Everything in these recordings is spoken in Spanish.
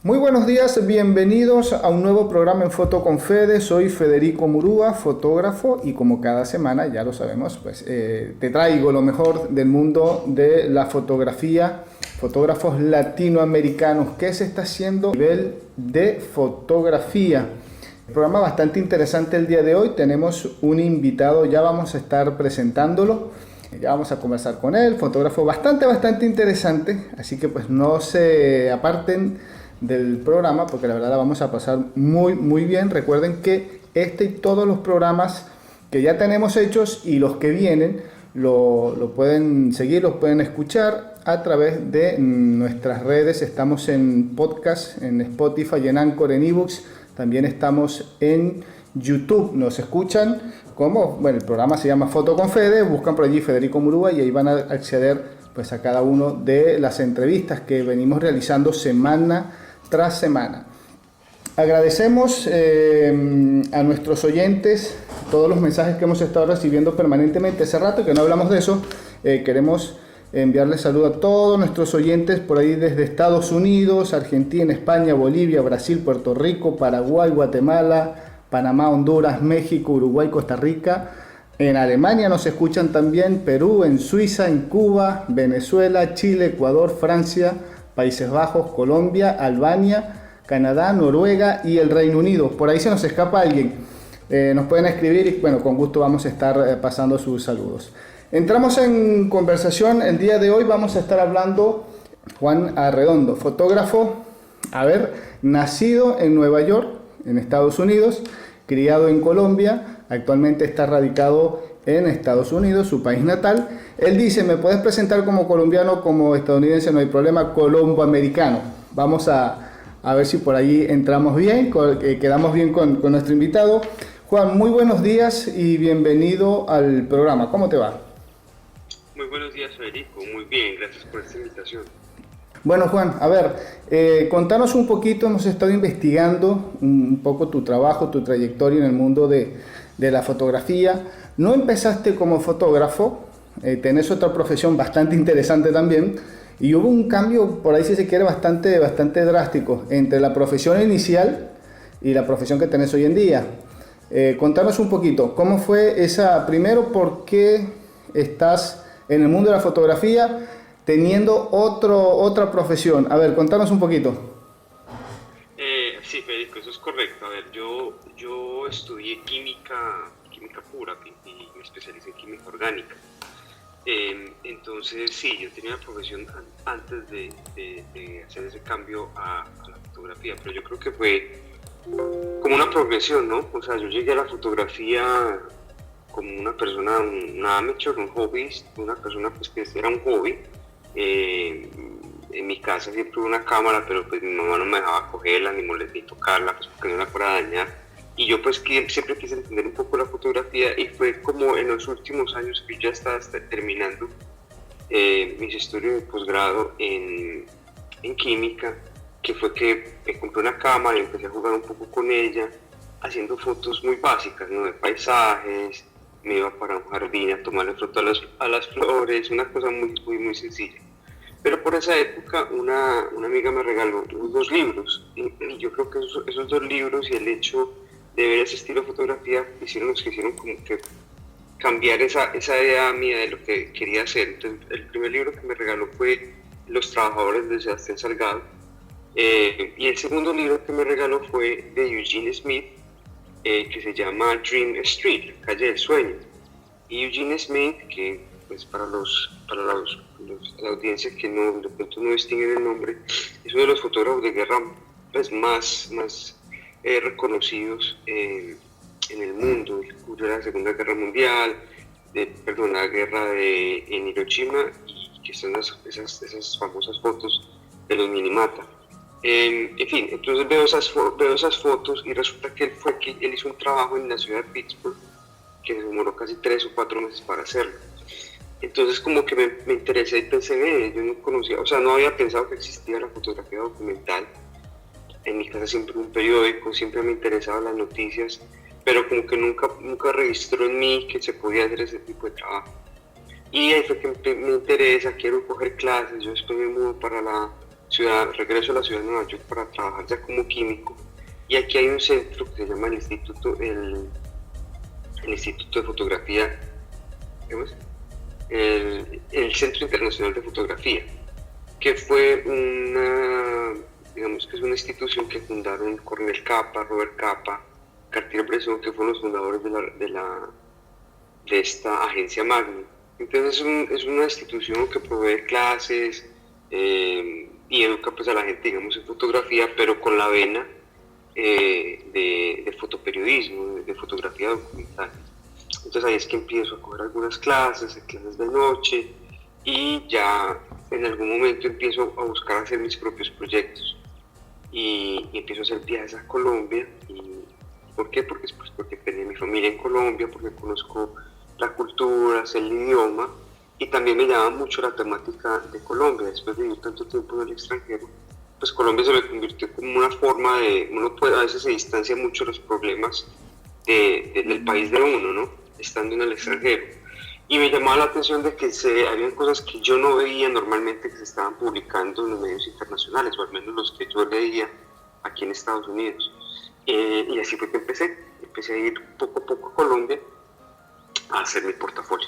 Muy buenos días, bienvenidos a un nuevo programa en Foto con Fede. Soy Federico Murúa, fotógrafo, y como cada semana, ya lo sabemos, pues te traigo lo mejor del mundo de la fotografía, fotógrafos latinoamericanos. ¿Qué se está haciendo a nivel de fotografía? Un programa bastante interesante el día de hoy. Tenemos un invitado, ya vamos a estar presentándolo. Ya vamos a conversar con él, fotógrafo bastante interesante, así que pues no se aparten del programa porque la verdad la vamos a pasar muy bien. Recuerden que este y todos los programas que ya tenemos hechos y los que vienen lo pueden seguir, los pueden escuchar a través de nuestras redes. Estamos en podcast, en Spotify, en Anchor, en eBooks, también estamos en YouTube. Nos escuchan como, bueno, el programa se llama Foto con Fede, buscan por allí Federico Murúa y ahí van a acceder pues a cada uno de las entrevistas que venimos realizando semana tras semana. Agradecemos a nuestros oyentes todos los mensajes que hemos estado recibiendo permanentemente. Hace rato que no hablamos de eso. Queremos enviarles saludo a todos nuestros oyentes por ahí desde Estados Unidos, Argentina, España, Bolivia, Brasil, Puerto Rico, Paraguay, Guatemala, Panamá, Honduras, México, Uruguay, Costa Rica. En Alemania nos escuchan también, Perú, en Suiza, en Cuba, Venezuela, Chile, Ecuador, Francia, Países Bajos, Colombia, Albania, Canadá, Noruega y el Reino Unido. Por ahí se nos escapa alguien. Nos pueden escribir y bueno, con gusto vamos a estar pasando sus saludos. Entramos en conversación. El día de hoy vamos a estar hablando Juan Arredondo, fotógrafo, nacido en Nueva York, en Estados Unidos, criado en Colombia, actualmente está radicado en Estados Unidos, su país natal. Él dice, me puedes presentar como colombiano, como estadounidense, no hay problema, colomboamericano. Vamos a ver si por allí entramos bien, quedamos bien con nuestro invitado. Juan, muy buenos días y bienvenido al programa. ¿Cómo te va? Muy buenos días, Federico. Muy bien, gracias por esta invitación. Bueno, Juan, a ver, contanos un poquito. Hemos estado investigando un poco tu trabajo, tu trayectoria en el mundo de la fotografía. No empezaste como fotógrafo, tenés otra profesión bastante interesante también, y hubo un cambio, por ahí si se quiere, bastante drástico entre la profesión inicial y la profesión que tenés hoy en día. Contanos un poquito, ¿cómo fue esa, primero, por qué estás en el mundo de la fotografía teniendo otra profesión? A ver, contanos un poquito. Sí, Federico, eso es correcto. A ver, yo estudié química pura y me especialicé en química orgánica. Entonces, sí, yo tenía una profesión antes de hacer ese cambio a la fotografía, pero yo creo que fue como una progresión, ¿no? O sea, yo llegué a la fotografía como una persona, un amateur, un hobbyista, una persona pues que era un hobby. En mi casa siempre hubo una cámara, pero pues mi mamá no me dejaba cogerla ni tocarla, pues porque no la fuera a dañar. Y yo pues siempre quise entender un poco la fotografía, y fue como en los últimos años que yo ya estaba terminando mis estudios de posgrado en química, que fue que me compré una cámara y empecé a jugar un poco con ella, haciendo fotos muy básicas, ¿no? De paisajes. Me iba para un jardín a tomarle foto a las flores, una cosa muy sencilla. Pero por esa época una amiga me regaló 2 libros, y yo creo que esos 2 libros y el hecho de ver ese estilo de fotografía hicieron como que cambiar esa idea mía de lo que quería hacer. Entonces, el primer libro que me regaló fue Los Trabajadores de Sebastián Salgado, y el segundo libro que me regaló fue de Eugene Smith, que se llama Dream Street, Calle del Sueño. Y Eugene Smith, que pues para la audiencia que de pronto no distinguen el nombre, es uno de los fotógrafos de guerra pues más reconocidos en el mundo. Cubrió la Segunda Guerra Mundial, la guerra en Hiroshima, y que son esas famosas fotos de los Minamata. En fin, entonces veo esas fotos y resulta que él hizo un trabajo en la ciudad de Pittsburgh que se demoró casi 3 o 4 meses para hacerlo. Entonces como que me interesé y pensé, yo no conocía, o sea, no había pensado que existía la fotografía documental. En mi casa siempre un periódico, siempre me interesaban las noticias, pero como que nunca registró en mí que se podía hacer ese tipo de trabajo. Y ahí fue que me interesa, quiero coger clases. Yo después me mudo para la regreso a la ciudad de Nueva York para trabajar ya como químico. Y aquí hay un centro que se llama el Instituto de Fotografía, ¿cómo es? El Centro Internacional de Fotografía, que fue digamos que es una institución que fundaron Cornel Capa, Robert Capa, Cartier-Bresson, que fueron los fundadores de esta agencia Magnum. Entonces es una institución que provee clases y educa pues a la gente, digamos, en fotografía, pero con la vena de fotoperiodismo, de fotografía documental. Entonces ahí es que empiezo a coger algunas clases de noche, y ya en algún momento empiezo a buscar hacer mis propios proyectos y empiezo a hacer viajes a Colombia. ¿Y por qué? Porque tenía mi familia en Colombia, porque conozco la cultura, sé el idioma, y también me llama mucho la temática de Colombia. Después de vivir tanto tiempo en el extranjero, pues Colombia se me convirtió como una forma de, a veces se distancia mucho de los problemas del país de uno, ¿no? Estando en el extranjero. Y me llamaba la atención de que habían cosas que yo no veía normalmente que se estaban publicando en los medios internacionales, o al menos los que yo leía aquí en Estados Unidos. Y así fue que empecé a ir poco a poco a Colombia a hacer mi portafolio.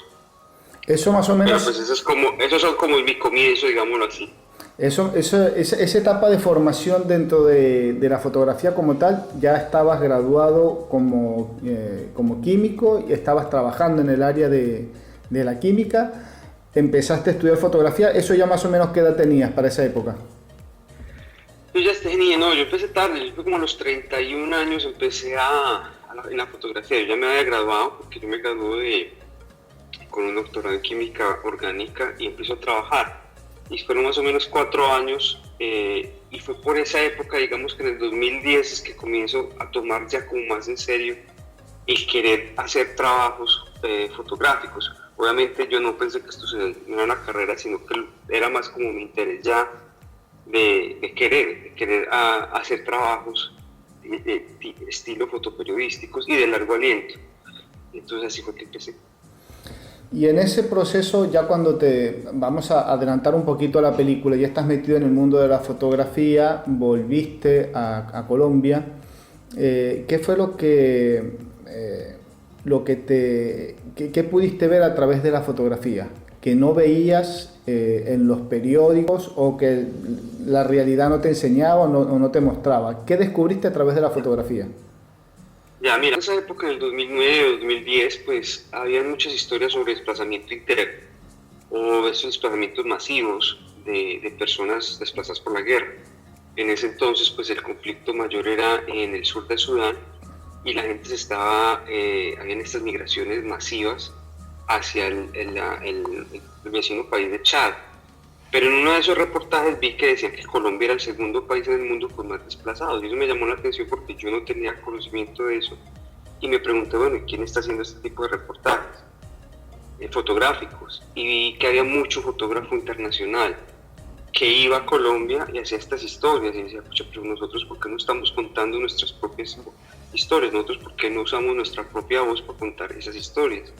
Eso más o menos... Pero pues esos son como mi comienzo, digámoslo así. Esa etapa de formación dentro de la fotografía como tal, ya estabas graduado como químico y estabas trabajando en el área de la química, empezaste a estudiar fotografía. ¿Eso ya más o menos qué edad tenías para esa época? Yo empecé tarde, yo como a los 31 años empecé en la fotografía. Yo ya me había graduado, porque yo me gradué con un doctorado en química orgánica y empecé a trabajar. Y fueron más o menos 4 años, y fue por esa época, digamos que en el 2010 es que comienzo a tomar ya como más en serio el querer hacer trabajos fotográficos. Obviamente yo no pensé que esto no era una carrera, sino que era más como mi interés ya de querer hacer trabajos de estilo fotoperiodísticos y de largo aliento. Entonces así fue que empecé. Y en ese proceso, ya cuando vamos a adelantar un poquito a la película, ya estás metido en el mundo de la fotografía, volviste a Colombia, ¿qué fue ¿qué pudiste ver a través de la fotografía? Que no veías en los periódicos, o que la realidad no te enseñaba o no te mostraba. ¿Qué descubriste a través de la fotografía? Ya, mira, en esa época, en el 2009 o 2010, pues había muchas historias sobre desplazamiento interno, o esos desplazamientos masivos de personas desplazadas por la guerra. En ese entonces, pues el conflicto mayor era en el sur de Sudán, y la gente habían estas migraciones masivas hacia el vecino país de Chad. Pero en uno de esos reportajes vi que decían que Colombia era el segundo país en el mundo con más desplazados, y eso me llamó la atención porque yo no tenía conocimiento de eso, y me pregunté, bueno, ¿quién está haciendo este tipo de reportajes fotográficos? Y vi que había mucho fotógrafo internacional que iba a Colombia y hacía estas historias, y decía, pucha, pero nosotros, ¿por qué no estamos contando nuestras propias historias? Nosotros, ¿por qué no usamos nuestra propia voz para contar esas historias?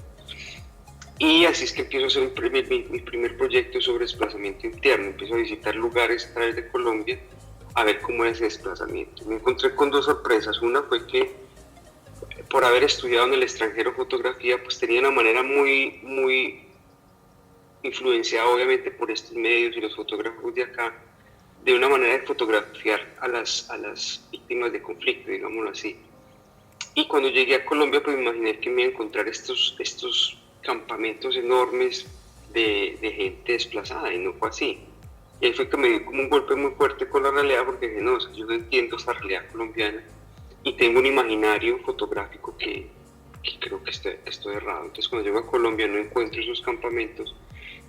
Y así es que empiezo a hacer mi primer proyecto sobre desplazamiento interno. Empiezo a visitar lugares a través de Colombia a ver cómo era ese desplazamiento. Me encontré con 2 sorpresas. Una fue que, por haber estudiado en el extranjero fotografía, pues tenía una manera muy influenciada obviamente por estos medios y los fotógrafos de acá, de una manera de fotografiar a las víctimas de conflicto, digámoslo así. Y cuando llegué a Colombia, pues me imaginé que me iba a encontrar estos campamentos enormes de gente desplazada, y no fue así. Y ahí fue que me dio como un golpe muy fuerte con la realidad, porque dije, no, yo no entiendo esta realidad colombiana, y tengo un imaginario fotográfico que creo que estoy errado. Entonces cuando llego a Colombia no encuentro esos campamentos,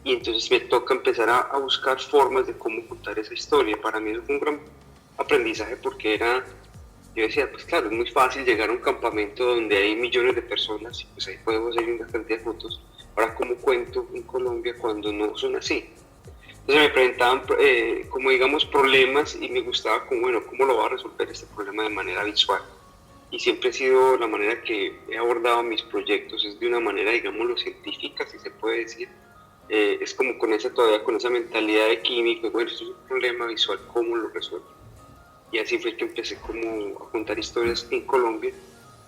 y entonces me toca empezar a buscar formas de cómo contar esa historia. Para mí eso fue un gran aprendizaje, porque yo decía, pues claro, es muy fácil llegar a un campamento donde hay millones de personas, y pues ahí podemos hacer una cantidad de fotos. Ahora, ¿cómo cuento en Colombia cuando no son así? Entonces me presentaban como digamos problemas, y me gustaba como, bueno, ¿cómo lo va a resolver este problema de manera visual? Y siempre ha sido la manera que he abordado mis proyectos, es de una manera, digámoslo, científica, si se puede decir, es como todavía con esa mentalidad de químico, bueno, esto es un problema visual, ¿cómo lo resuelvo? Y así fue que empecé como a contar historias en Colombia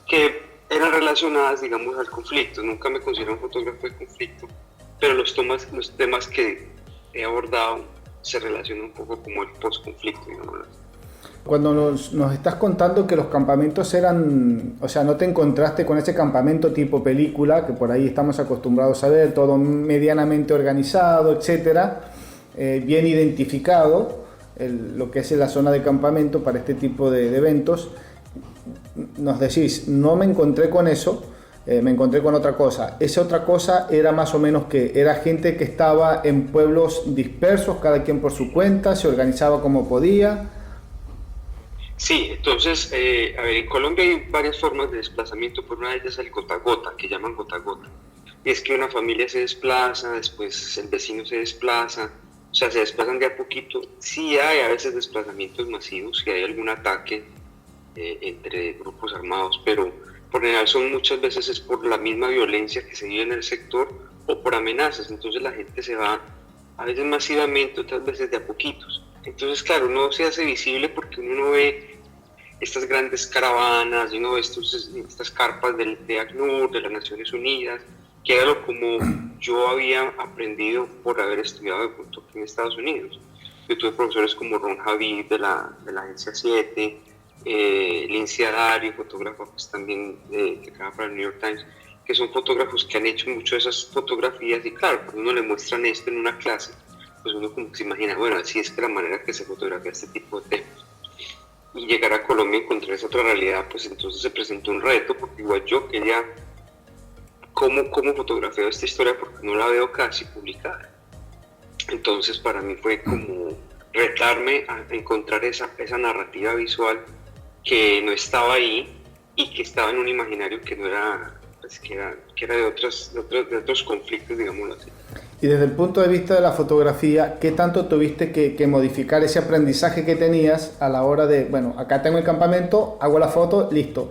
que eran relacionadas, digamos, al conflicto. Nunca me considero un fotógrafo de conflicto, pero los temas que he abordado se relacionan un poco como el post-conflicto, digamos. Cuando nos estás contando que los campamentos eran, o sea, no te encontraste con ese campamento tipo película, que por ahí estamos acostumbrados a ver, todo medianamente organizado, etcétera, bien identificado, lo que es la zona de campamento para este tipo de eventos. Nos decís, no me encontré con eso, me encontré con otra cosa. Esa otra cosa era más o menos que era gente que estaba en pueblos dispersos, cada quien por su cuenta, se organizaba como podía. Sí, entonces, a ver, en Colombia hay varias formas de desplazamiento, por una de ellas es el gota a gota, que llaman gota a gota. Y es que una familia se desplaza, después el vecino se desplaza, o sea, se desplazan de a poquito. Sí hay a veces desplazamientos masivos, si hay algún ataque entre grupos armados, pero por general muchas veces es por la misma violencia que se vive en el sector o por amenazas. Entonces la gente se va a veces masivamente, otras veces de a poquitos. Entonces, claro, no se hace visible porque uno no ve estas grandes caravanas, uno ve estas carpas de ACNUR, de las Naciones Unidas, que era lo como yo había aprendido por haber estudiado de pronto aquí en Estados Unidos. Yo tuve profesores como Ron Javid de la Agencia 7, Lindsay Adario, fotógrafa pues, también que trabaja para el New York Times, que son fotógrafos que han hecho mucho de esas fotografías y claro, cuando uno le muestran esto en una clase, pues uno como que se imagina, bueno, así es que la manera que se fotografía este tipo de temas. Y llegar a Colombia y encontrar esa otra realidad, pues entonces se presentó un reto, porque igual yo quería cómo fotografeo esta historia porque no la veo casi publicada. Entonces para mí fue como retarme a encontrar esa narrativa visual que no estaba ahí y que estaba en un imaginario que no era, pues, que era de otros conflictos, digámoslo así. Y desde el punto de vista de la fotografía, ¿qué tanto tuviste que modificar ese aprendizaje que tenías a la hora de, bueno, acá tengo el campamento, hago la foto, listo?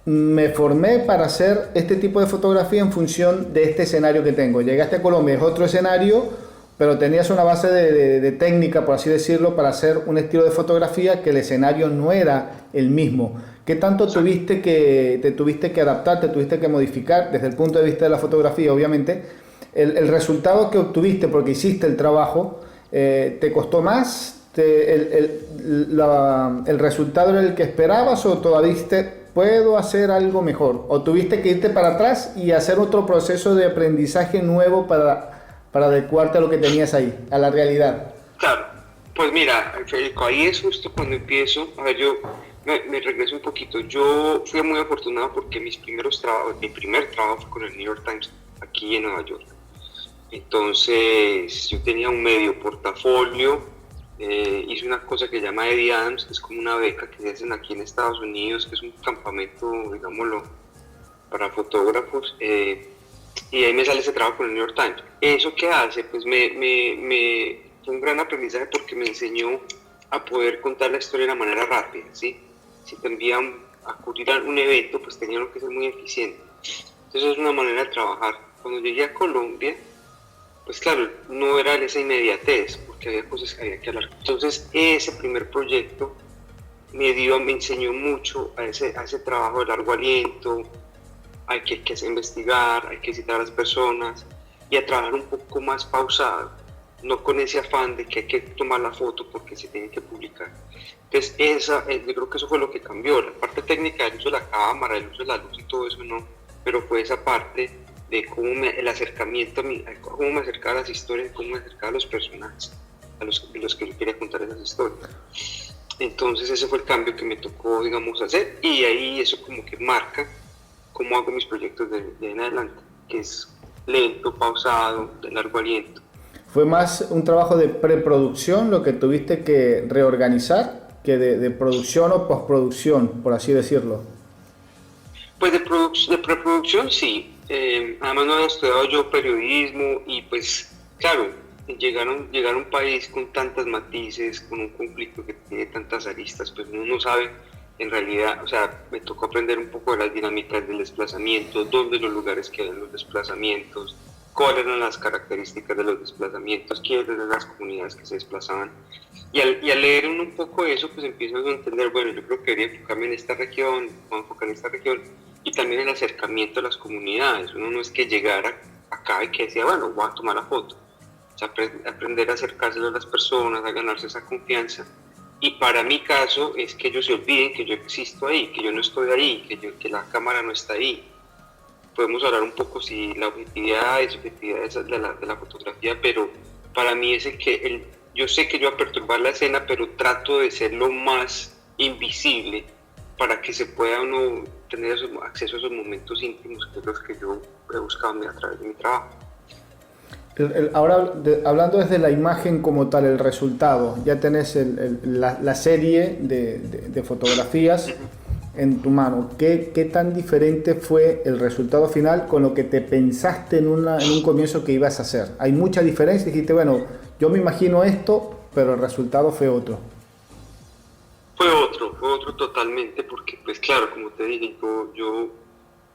Me formé para hacer este tipo de fotografía en función de este escenario que tengo. Llegaste a Colombia, es otro escenario, pero tenías una base de técnica, por así decirlo, para hacer un estilo de fotografía que el escenario no era el mismo. ¿Qué tanto te tuviste que adaptar, te tuviste que modificar desde el punto de vista de la fotografía, obviamente? El resultado que obtuviste porque hiciste el trabajo, ¿te costó más? ¿El resultado era el que esperabas o todavía puedo hacer algo mejor? ¿O tuviste que irte para atrás y hacer otro proceso de aprendizaje nuevo para adecuarte a lo que tenías ahí, a la realidad? Claro, pues mira, Federico, ahí es justo cuando empiezo, a ver, yo me regreso un poquito. Yo fui muy afortunado porque mi primer trabajo fue con el New York Times aquí en Nueva York. Entonces yo tenía un medio portafolio, hice una cosa que se llama Eddie Adams, que es como una beca que se hacen aquí en Estados Unidos, que es un campamento, digámoslo, para fotógrafos, y ahí me sale ese trabajo con el New York Times. ¿Eso qué hace? Pues fue un gran aprendizaje porque me enseñó a poder contar la historia de una manera rápida, ¿sí? Si te envían a cubrir un evento, pues tenía que ser muy eficiente. Entonces es una manera de trabajar. Cuando llegué a Colombia, pues claro, no era esa inmediatez, porque había cosas que había que hablar. Entonces ese primer proyecto me enseñó mucho a ese trabajo de largo aliento, hay que investigar, hay que citar a las personas y a trabajar un poco más pausado, no con ese afán de que hay que tomar la foto porque se tiene que publicar. Entonces yo creo que eso fue lo que cambió, la parte técnica, el uso de la cámara, el uso de la luz y todo eso no, pero fue esa parte de el acercamiento cómo me acercaba a las historias, cómo me acercaba a los personajes, a los que yo quería contar esas historias. Entonces ese fue el cambio que me tocó, digamos, hacer, y ahí eso como que marca cómo hago mis proyectos de en adelante, que es lento, pausado, de largo aliento. ¿Fue más un trabajo de preproducción lo que tuviste que reorganizar que de producción o postproducción, por así decirlo? Pues de preproducción sí, además no había estudiado yo periodismo y pues claro, llegar a un país con tantas matices, con un conflicto que tiene tantas aristas, pues uno no sabe en realidad, o sea, me tocó aprender un poco de las dinámicas del desplazamiento, dónde los lugares que hay en los desplazamientos, cuáles eran las características de los desplazamientos, quiénes eran las comunidades que se desplazaban. Y al leer un poco eso, pues empiezo a entender, bueno, yo creo que debería enfocarme en esta región, voy a enfocar en esta región, y también el acercamiento a las comunidades. Uno no es que llegara acá y que decía, bueno, voy a tomar la foto. O sea, aprender a acercarse a las personas, a ganarse esa confianza. Y para mi caso es que ellos se olviden que yo existo ahí, que yo no estoy ahí, que la cámara no está ahí. Podemos hablar un poco si la objetividad es de la fotografía, pero para mí es yo sé que yo voy a perturbar la escena, pero trato de ser lo más invisible para que se pueda uno tener acceso a esos momentos íntimos, que es los que yo he buscado a través de mi trabajo. Ahora, hablando desde la imagen como tal, el resultado, ya tenés la serie de fotografías en tu mano. ¿Qué tan diferente fue el resultado final con lo que te pensaste en un comienzo que ibas a hacer? ¿Hay mucha diferencia? Dijiste, bueno, yo me imagino esto, pero el resultado fue otro. Fue otro totalmente, porque pues claro, como te dije, yo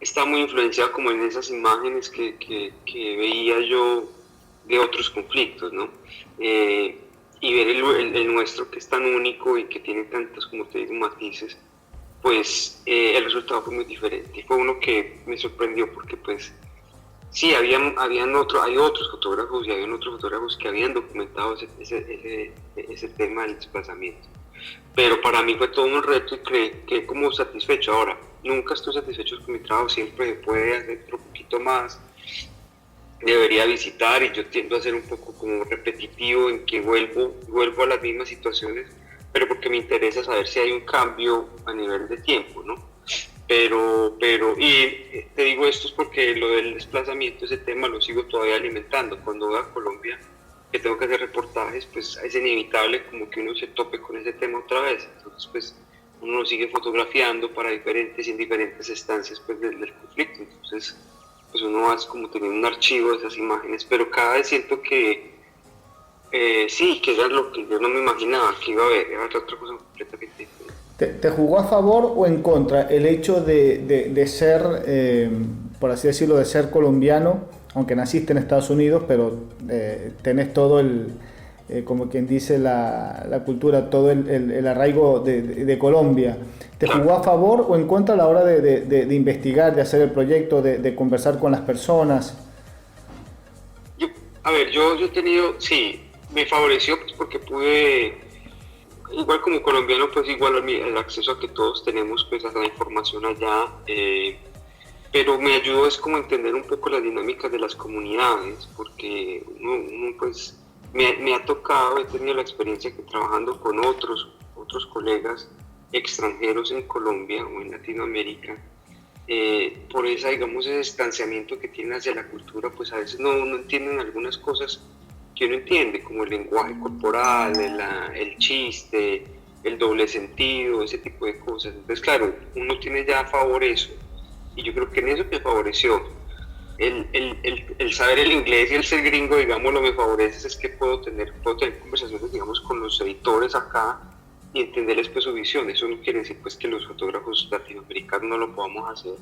estaba muy influenciado como en esas imágenes que veía yo de otros conflictos, ¿no? Y ver el nuestro, que es tan único y que tiene tantos, como te digo, matices, pues el resultado fue muy diferente. Fue uno que me sorprendió porque pues sí, hay otros fotógrafos y habían otros fotógrafos que habían documentado ese tema del desplazamiento. Pero para mí fue todo un reto y quedé como satisfecho. Ahora, nunca estoy satisfecho con mi trabajo, siempre se puede hacer un poquito más. Debería visitar, y yo tiendo a ser un poco como repetitivo en que vuelvo a las mismas situaciones, pero porque me interesa saber si hay un cambio a nivel de tiempo, ¿no? Y te digo esto es porque lo del desplazamiento, ese tema lo sigo todavía alimentando. Cuando voy a Colombia, que tengo que hacer reportajes, pues es inevitable como que uno se tope con ese tema otra vez. Entonces, pues uno lo sigue fotografiando para en diferentes estancias pues, del conflicto. Entonces, pues uno va como teniendo un archivo de esas imágenes, pero cada vez siento que sí, que era lo que yo no me imaginaba que iba a haber, era otra cosa completamente diferente. ¿Te jugó a favor o en contra el hecho de ser, por así decirlo, de ser colombiano, aunque naciste en Estados Unidos, pero tenés todo como quien dice, la cultura, todo el arraigo de Colombia? ¿Te jugó a favor o en contra a la hora de investigar, de hacer el proyecto, de conversar con las personas? Yo he tenido, sí, me favoreció pues, porque pude, igual como colombiano, pues igual el acceso a que todos tenemos pues a la información allá, pero me ayudó es como entender un poco las dinámicas de las comunidades, porque uno pues me ha tocado, he tenido la experiencia que trabajando con otros colegas extranjeros en Colombia o en Latinoamérica, por digamos, ese distanciamiento que tienen hacia la cultura, pues a veces no entienden algunas cosas que uno entiende, como el lenguaje corporal, el chiste, el doble sentido, ese tipo de cosas. Entonces, claro, uno tiene ya a favor eso, y yo creo que en eso me favoreció. El saber el inglés y el ser gringo, digamos, lo me favorece es que puedo tener conversaciones, digamos, con los editores acá y entenderles pues su visión. Eso no quiere decir pues que los fotógrafos latinoamericanos no lo podamos hacer,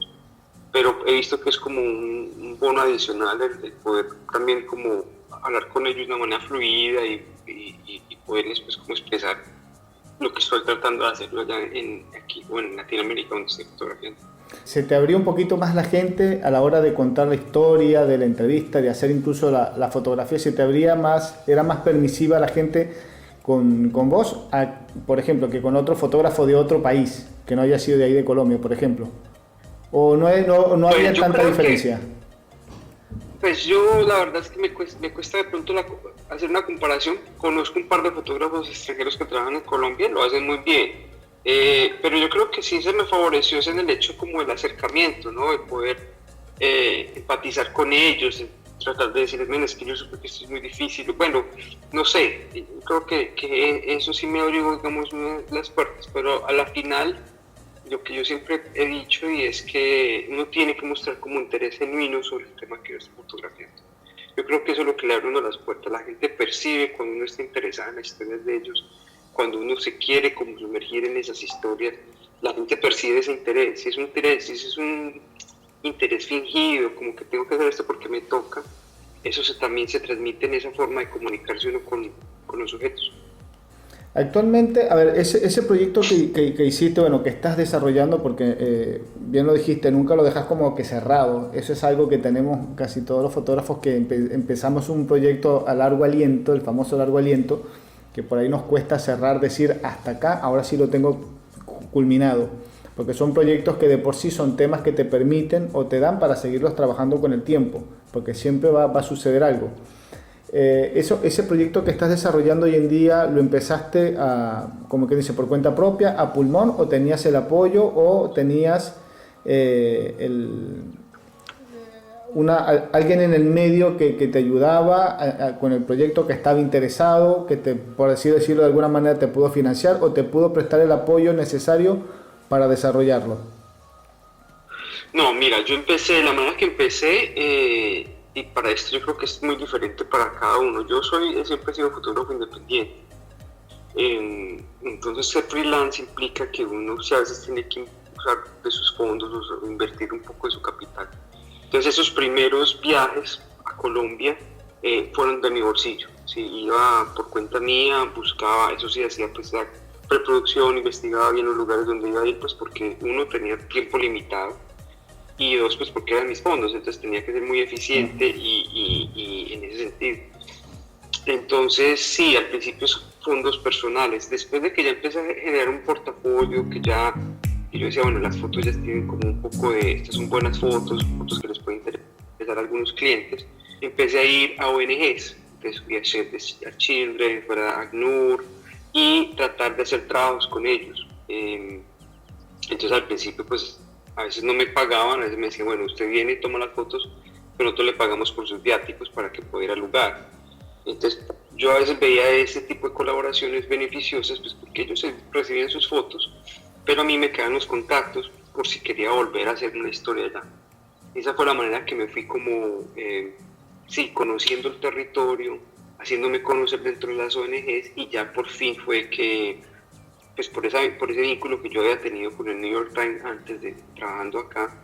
pero he visto que es como un bono adicional el poder también como hablar con ellos de una manera fluida y poderles pues como expresar lo que estoy tratando de hacerlo allá aquí o en Latinoamérica donde estoy fotografiando. ¿Se te abrió un poquito más la gente a la hora de contar la historia, de la entrevista, de hacer incluso la fotografía? ¿Se te abría más, era más permisiva la gente con vos, por ejemplo, que con otro fotógrafo de otro país, que no haya sido de ahí de Colombia, por ejemplo? ¿O no había tanta diferencia? Pues yo la verdad es que me cuesta de pronto hacer una comparación. Conozco un par de fotógrafos extranjeros que trabajan en Colombia, lo hacen muy bien. Pero yo creo que sí se me favoreció en el hecho como el acercamiento, ¿no? De poder empatizar con ellos, tratar de decirles, miren, es que yo supe que esto es muy difícil. Bueno, no sé, creo que eso sí me abrió, digamos, las puertas, pero a la final, lo que yo siempre he dicho y es que uno tiene que mostrar como interés genuino sobre el tema que uno está fotografiando. Yo creo que eso es lo que le abre uno las puertas. La gente percibe cuando uno está interesado en las historias de ellos, cuando uno se quiere como sumergir en esas historias, la gente percibe ese interés. Si es un interés fingido, como que tengo que hacer esto porque me toca, también se transmite en esa forma de comunicarse uno con los sujetos. Actualmente, a ver, ese proyecto que hiciste, bueno, que estás desarrollando, porque bien lo dijiste, nunca lo dejas como que cerrado. Eso es algo que tenemos casi todos los fotógrafos que empezamos un proyecto a largo aliento, el famoso largo aliento, que por ahí nos cuesta cerrar, decir hasta acá, ahora sí lo tengo culminado. Porque son proyectos que de por sí son temas que te permiten o te dan para seguirlos trabajando con el tiempo, porque siempre va a suceder algo. Ese proyecto que estás desarrollando hoy en día, ¿lo empezaste como que dice, por cuenta propia, a pulmón, o tenías el apoyo, o tenías alguien en el medio que te ayudaba con el proyecto, que estaba interesado, que por así decirlo de alguna manera te pudo financiar o te pudo prestar el apoyo necesario para desarrollarlo? No, mira, la manera que empecé, y para esto yo creo que es muy diferente para cada uno. Siempre he sido fotógrafo independiente. Entonces ser freelance implica que uno a veces tiene que usar de sus fondos o invertir un poco de su capital. Entonces esos primeros viajes a Colombia fueron de mi bolsillo. Sí, iba por cuenta mía, buscaba, eso sí, hacía pues la preproducción, investigaba bien los lugares donde iba a ir, pues porque uno tenía tiempo limitado y dos, pues porque eran mis fondos, entonces tenía que ser muy eficiente y en ese sentido. Entonces sí, al principio son fondos personales. Después de que ya empecé a generar un portafolio, y yo decía, bueno, las fotos ya tienen como un poco estas son buenas fotos que les pueden interesar a algunos clientes, empecé a ir a ONGs, entonces fui a Save the Children, fui a ACNUR, y tratar de hacer trabajos con ellos. Entonces al principio pues a veces no me pagaban, a veces me decían, bueno, usted viene y toma las fotos, pero nosotros le pagamos por sus viáticos para que pueda ir al lugar. Entonces yo a veces veía ese tipo de colaboraciones beneficiosas, pues porque ellos recibían sus fotos, pero a mí me quedan los contactos por si quería volver a hacer una historia allá. Esa fue la manera que me fui como, conociendo el territorio, haciéndome conocer dentro de las ONGs, y ya por fin fue que, pues por ese vínculo que yo había tenido con el New York Times antes de trabajando acá,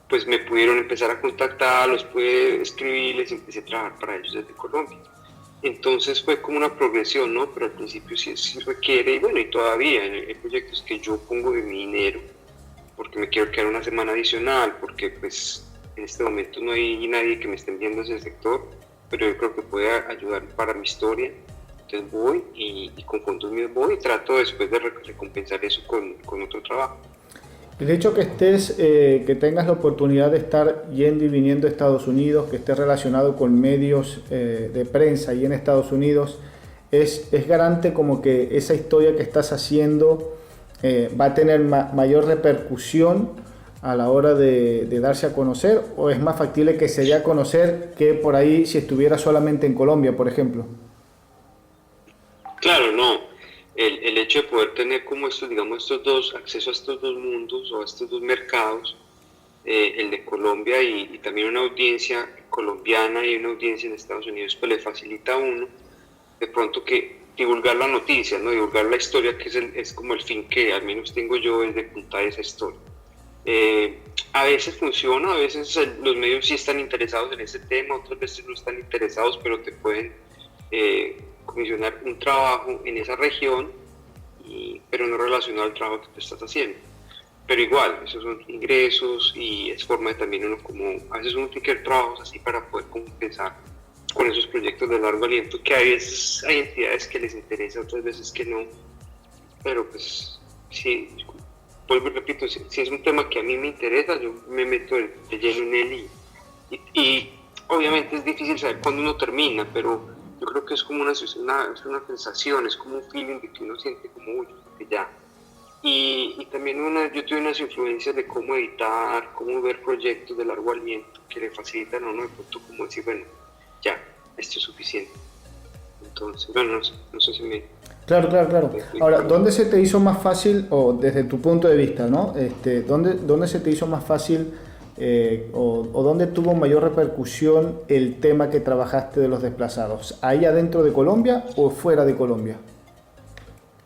pues me pudieron empezar a contactar, los pude escribir, les empecé a trabajar para ellos desde Colombia. Entonces fue como una progresión, ¿no? Pero al principio sí requiere, y bueno, y todavía hay proyectos que yo pongo de mi dinero, porque me quiero quedar una semana adicional, porque pues en este momento no hay nadie que me esté enviando ese sector, pero yo creo que puede ayudar para mi historia. Entonces voy y con fondos míos voy y trato después de recompensar eso con otro trabajo. El hecho que que tengas la oportunidad de estar yendo y viniendo a Estados Unidos, que estés relacionado con medios de prensa y en Estados Unidos, es garante como que esa historia que estás haciendo va a tener mayor repercusión a la hora de darse a conocer, o es más factible que se dé a conocer que por ahí si estuviera solamente en Colombia, por ejemplo. Claro, no. El hecho de poder tener como acceso a estos dos mundos o a estos dos mercados, el de Colombia y también una audiencia colombiana y una audiencia en Estados Unidos, pues le facilita a uno de pronto que divulgar la noticia, ¿no? Divulgar la historia, que es como el fin que al menos tengo yo, es de contar esa historia. A veces funciona, a veces los medios sí están interesados en ese tema, otras veces no están interesados, pero te pueden comisionar un trabajo en esa región, pero no relacionado al trabajo que tú estás haciendo. Pero igual, esos son ingresos y es forma de también uno a veces uno tiene que hacer trabajos así para poder compensar con esos proyectos de largo aliento, que a veces hay entidades que les interesa, otras veces que no, pero pues sí, vuelvo y repito, si es un tema que a mí me interesa, yo me meto de lleno en él y obviamente es difícil saber cuándo uno termina, pero yo creo que es como una sensación, es como un feeling de que uno siente como que ya. Y también yo tuve unas influencias de cómo editar, cómo ver proyectos de largo aliento que le facilitan a uno de pronto como decir, bueno, ya, esto es suficiente. Entonces, bueno, no sé si me... Claro. Ahora, ¿dónde se te hizo más fácil, o desde tu punto de vista, ¿no? ¿Dónde se te hizo más fácil o dónde tuvo mayor repercusión el tema que trabajaste de los desplazados? ¿Ahí adentro de Colombia o fuera de Colombia?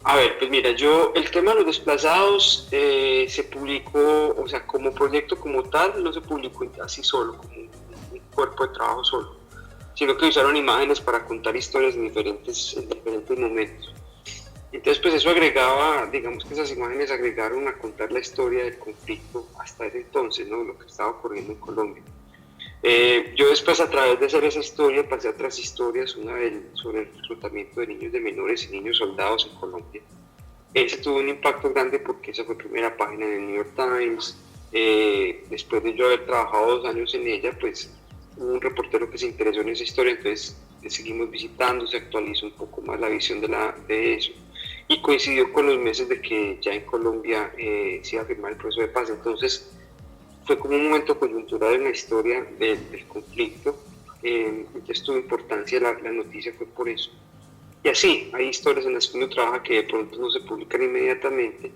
A ver, pues mira, el tema de los desplazados se publicó, o sea, como proyecto como tal, no se publicó así solo, como un cuerpo de trabajo solo. sino que usaron imágenes para contar historias en diferentes momentos. Entonces, pues eso agregaba, digamos que esas imágenes agregaron a contar la historia del conflicto hasta ese entonces, ¿no? Lo que estaba ocurriendo en Colombia. Yo después, a través de hacer esa historia, pasé a otras historias, una sobre el reclutamiento de niños de menores y niños soldados en Colombia. Ese tuvo un impacto grande porque esa fue primera página en el New York Times. Después de yo haber trabajado 2 años en ella, pues hubo un reportero que se interesó en esa historia, entonces seguimos visitando, se actualizó un poco más la visión de eso. Y coincidió con los meses de que ya en Colombia se iba a firmar el proceso de paz. Entonces fue como un momento coyuntural en la historia del conflicto. Entonces tuvo importancia la noticia, fue por eso. Y así, hay historias en las que uno trabaja que de pronto no se publican inmediatamente,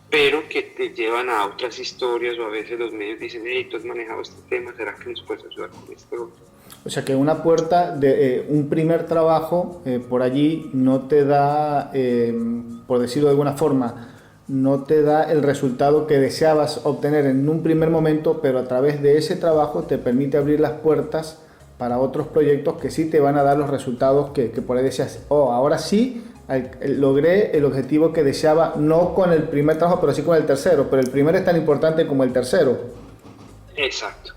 pero que te llevan a otras historias, o a veces los medios dicen, hey, tú has manejado este tema, ¿será que nos puedes ayudar con este otro? O sea que una puerta de un primer trabajo por allí no te da, por decirlo de alguna forma, no te da el resultado que deseabas obtener en un primer momento, pero a través de ese trabajo te permite abrir las puertas para otros proyectos que sí te van a dar los resultados que por ahí decías, oh, ahora sí logré el objetivo que deseaba, no con el primer trabajo, pero sí con el tercero, pero el primero es tan importante como el tercero. Exacto.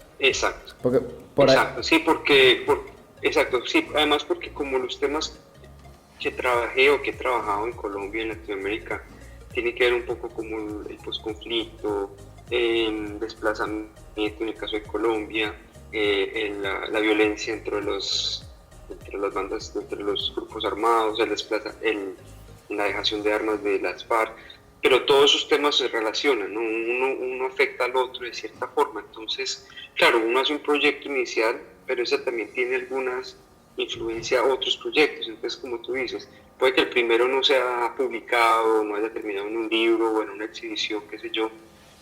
Porque Exacto, sí, exacto, sí, además porque como los temas que trabajé o que he trabajado en Colombia y en Latinoamérica tiene que ver un poco como el posconflicto, el desplazamiento en el caso de Colombia, la violencia entre las bandas, entre los grupos armados, la dejación de armas de las FARC, pero todos esos temas se relacionan, ¿no? Uno afecta al otro de cierta forma. Entonces, claro, uno hace un proyecto inicial, pero ese también tiene algunas influencia a otros proyectos. Entonces, como tú dices, puede que el primero no sea publicado, no haya terminado en un libro o en una exhibición, qué sé yo,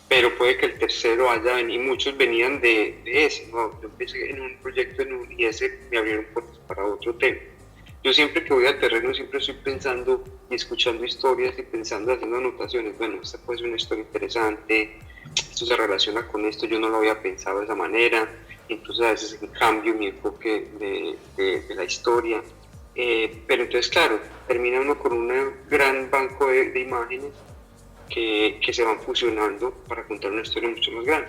pero puede que el tercero haya, y muchos venían de ese, ¿no? Yo empecé en un proyecto y ese me abrieron puertas para otro tema. Yo siempre que voy al terreno siempre estoy pensando y escuchando historias y pensando, haciendo anotaciones. Bueno, esta puede ser una historia interesante, esto se relaciona con esto, yo no lo había pensado de esa manera. Entonces a veces cambio mi enfoque de la historia. Pero entonces, claro, termina uno con un gran banco de imágenes que se van fusionando para contar una historia mucho más grande.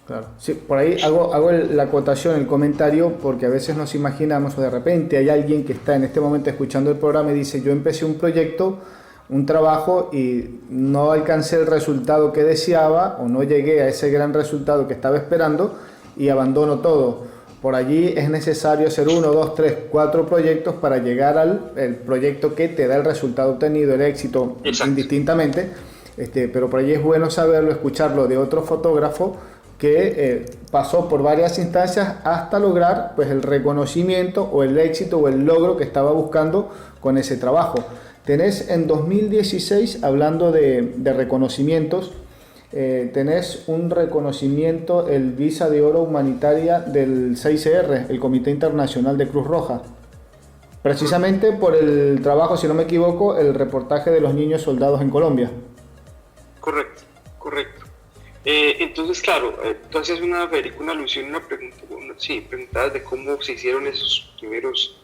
Claro, sí, por ahí hago la acotación, el comentario, porque a veces nos imaginamos o de repente hay alguien que está en este momento escuchando el programa y dice, yo empecé un proyecto, un trabajo y no alcancé el resultado que deseaba o no llegué a ese gran resultado que estaba esperando y abandono todo. Por allí es necesario hacer 1, 2, 3, 4 proyectos para llegar al proyecto que te da el resultado obtenido, el éxito. Exacto. Indistintamente, pero por allí es bueno saberlo, escucharlo de otro fotógrafo que pasó por varias instancias hasta lograr pues el reconocimiento o el éxito o el logro que estaba buscando con ese trabajo. Tenés en 2016, hablando de reconocimientos, tenés un reconocimiento, el Visa de Oro Humanitaria del CICR, el Comité Internacional de Cruz Roja, precisamente por el trabajo, si no me equivoco, el reportaje de los niños soldados en Colombia. Correcto. Entonces, claro, tú hacías una alusión, una pregunta, preguntabas de cómo se hicieron esos primeros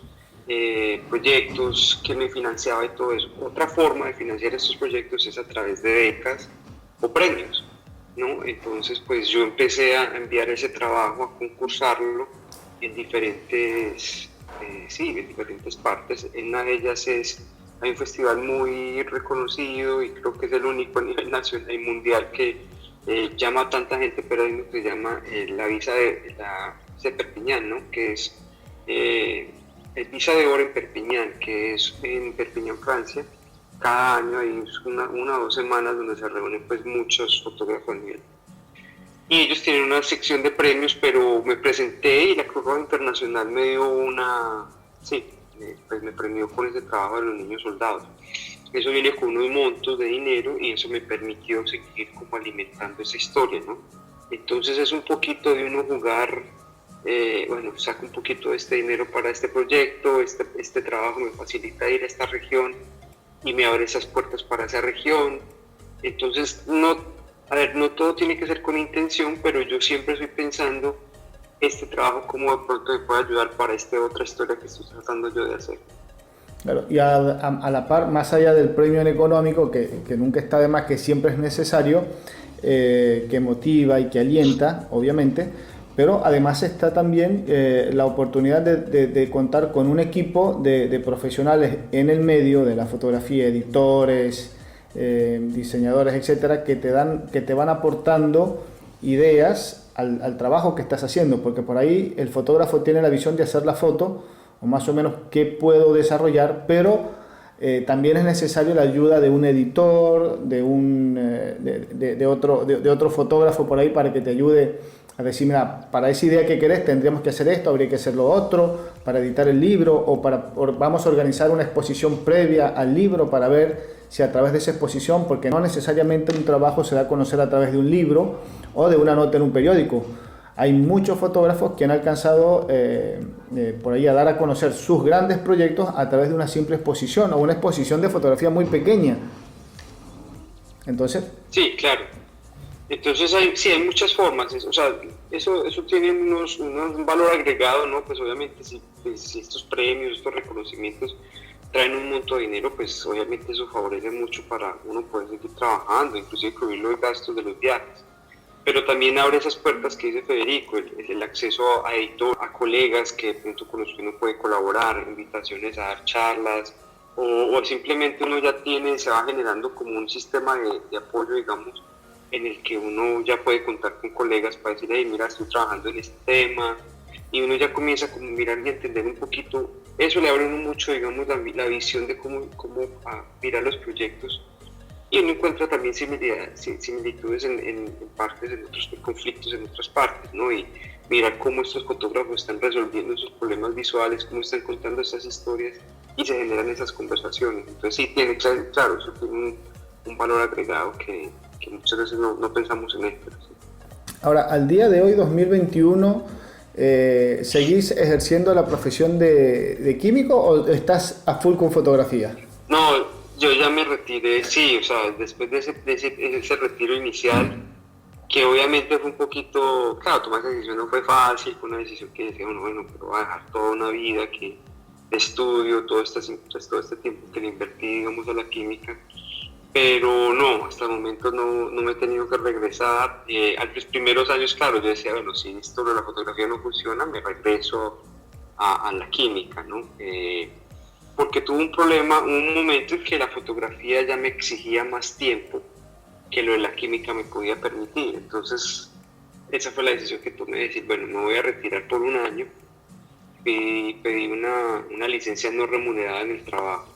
proyectos, quién me financiaba y todo eso. Otra forma de financiar estos proyectos es a través de becas o premios, ¿no? Entonces, pues yo empecé a enviar ese trabajo, a concursarlo en diferentes partes. En una de ellas hay un festival muy reconocido y creo que es el único a nivel nacional y mundial que llama a tanta gente, pero hay uno que se llama la Visa de Perpiñán, ¿no? Que es el Visa de Oro en Perpiñán, que es en Perpiñán, Francia. Cada año hay una o 2 semanas donde se reúnen pues muchos fotógrafos a nivel. Y ellos tienen una sección de premios, pero me presenté y la Cruz Roja Internacional me dio me premió con ese trabajo de los niños soldados. Eso viene con unos montos de dinero y eso me permitió seguir como alimentando esa historia, ¿no? Entonces es un poquito de uno jugar, saco un poquito de este dinero para este proyecto, este trabajo me facilita ir a esta región y me abre esas puertas para esa región. Entonces no todo tiene que ser con intención, pero yo siempre estoy pensando este trabajo cómo de pronto me puede ayudar para esta otra historia que estoy tratando yo de hacer. Claro, y a la par, más allá del premio en económico, que nunca está de más, que siempre es necesario, que motiva y que alienta, obviamente, pero además está también la oportunidad de contar con un equipo de profesionales en el medio de la fotografía, editores, diseñadores, etcétera, que te van aportando ideas al trabajo que estás haciendo, porque por ahí el fotógrafo tiene la visión de hacer la foto, o más o menos qué puedo desarrollar, pero también es necesario la ayuda de un editor, de otro fotógrafo por ahí para que te ayude a decir, mira, para esa idea que querés tendríamos que hacer esto, habría que hacer lo otro, para editar el libro, vamos a organizar una exposición previa al libro para ver si a través de esa exposición, porque no necesariamente un trabajo se da a conocer a través de un libro o de una nota en un periódico. Hay muchos fotógrafos que han alcanzado por ahí a dar a conocer sus grandes proyectos a través de una simple exposición o una exposición de fotografía muy pequeña. Entonces... Sí, claro. Entonces hay muchas formas, o sea, eso tiene un valor agregado, ¿no? Pues obviamente si estos premios, estos reconocimientos traen un monto de dinero, pues obviamente eso favorece mucho para uno poder seguir trabajando, inclusive cubrir los gastos de los viajes. Pero también abre esas puertas que dice Federico, el acceso a editor, a colegas que de pronto con los que uno puede colaborar, invitaciones a dar charlas, o simplemente uno ya se va generando como un sistema de apoyo, digamos, en el que uno ya puede contar con colegas para decir, hey, mira, estoy trabajando en este tema, y uno ya comienza como a mirar y a entender un poquito, eso le abre a uno mucho, digamos, la visión de cómo mirar los proyectos, y uno encuentra también similitudes en partes, en otros conflictos en otras partes, ¿no? Y mirar cómo estos fotógrafos están resolviendo esos problemas visuales, cómo están contando estas historias, y se generan esas conversaciones. Entonces sí, claro, eso tiene un valor agregado que muchas veces no pensamos en esto. ¿Sí? Ahora, al día de hoy, 2021, ¿seguís ejerciendo la profesión de químico o estás a full con fotografía? No, yo ya me retiré, sí, o sea, después de ese retiro inicial, que obviamente fue un poquito, claro, tomar esa decisión no fue fácil, fue una decisión que decía, bueno, pero voy a dejar toda una vida que estudio, todo este tiempo que le invertí, digamos, a la química, pero no, hasta el momento no me he tenido que regresar. A los primeros años, claro, yo decía, bueno, si esto de la fotografía no funciona, me regreso a la química, ¿no? Porque tuve un momento en que la fotografía ya me exigía más tiempo que lo de la química me podía permitir. Entonces, esa fue la decisión que tomé de decir, bueno, me voy a retirar por un año. Pedí una licencia no remunerada en el trabajo.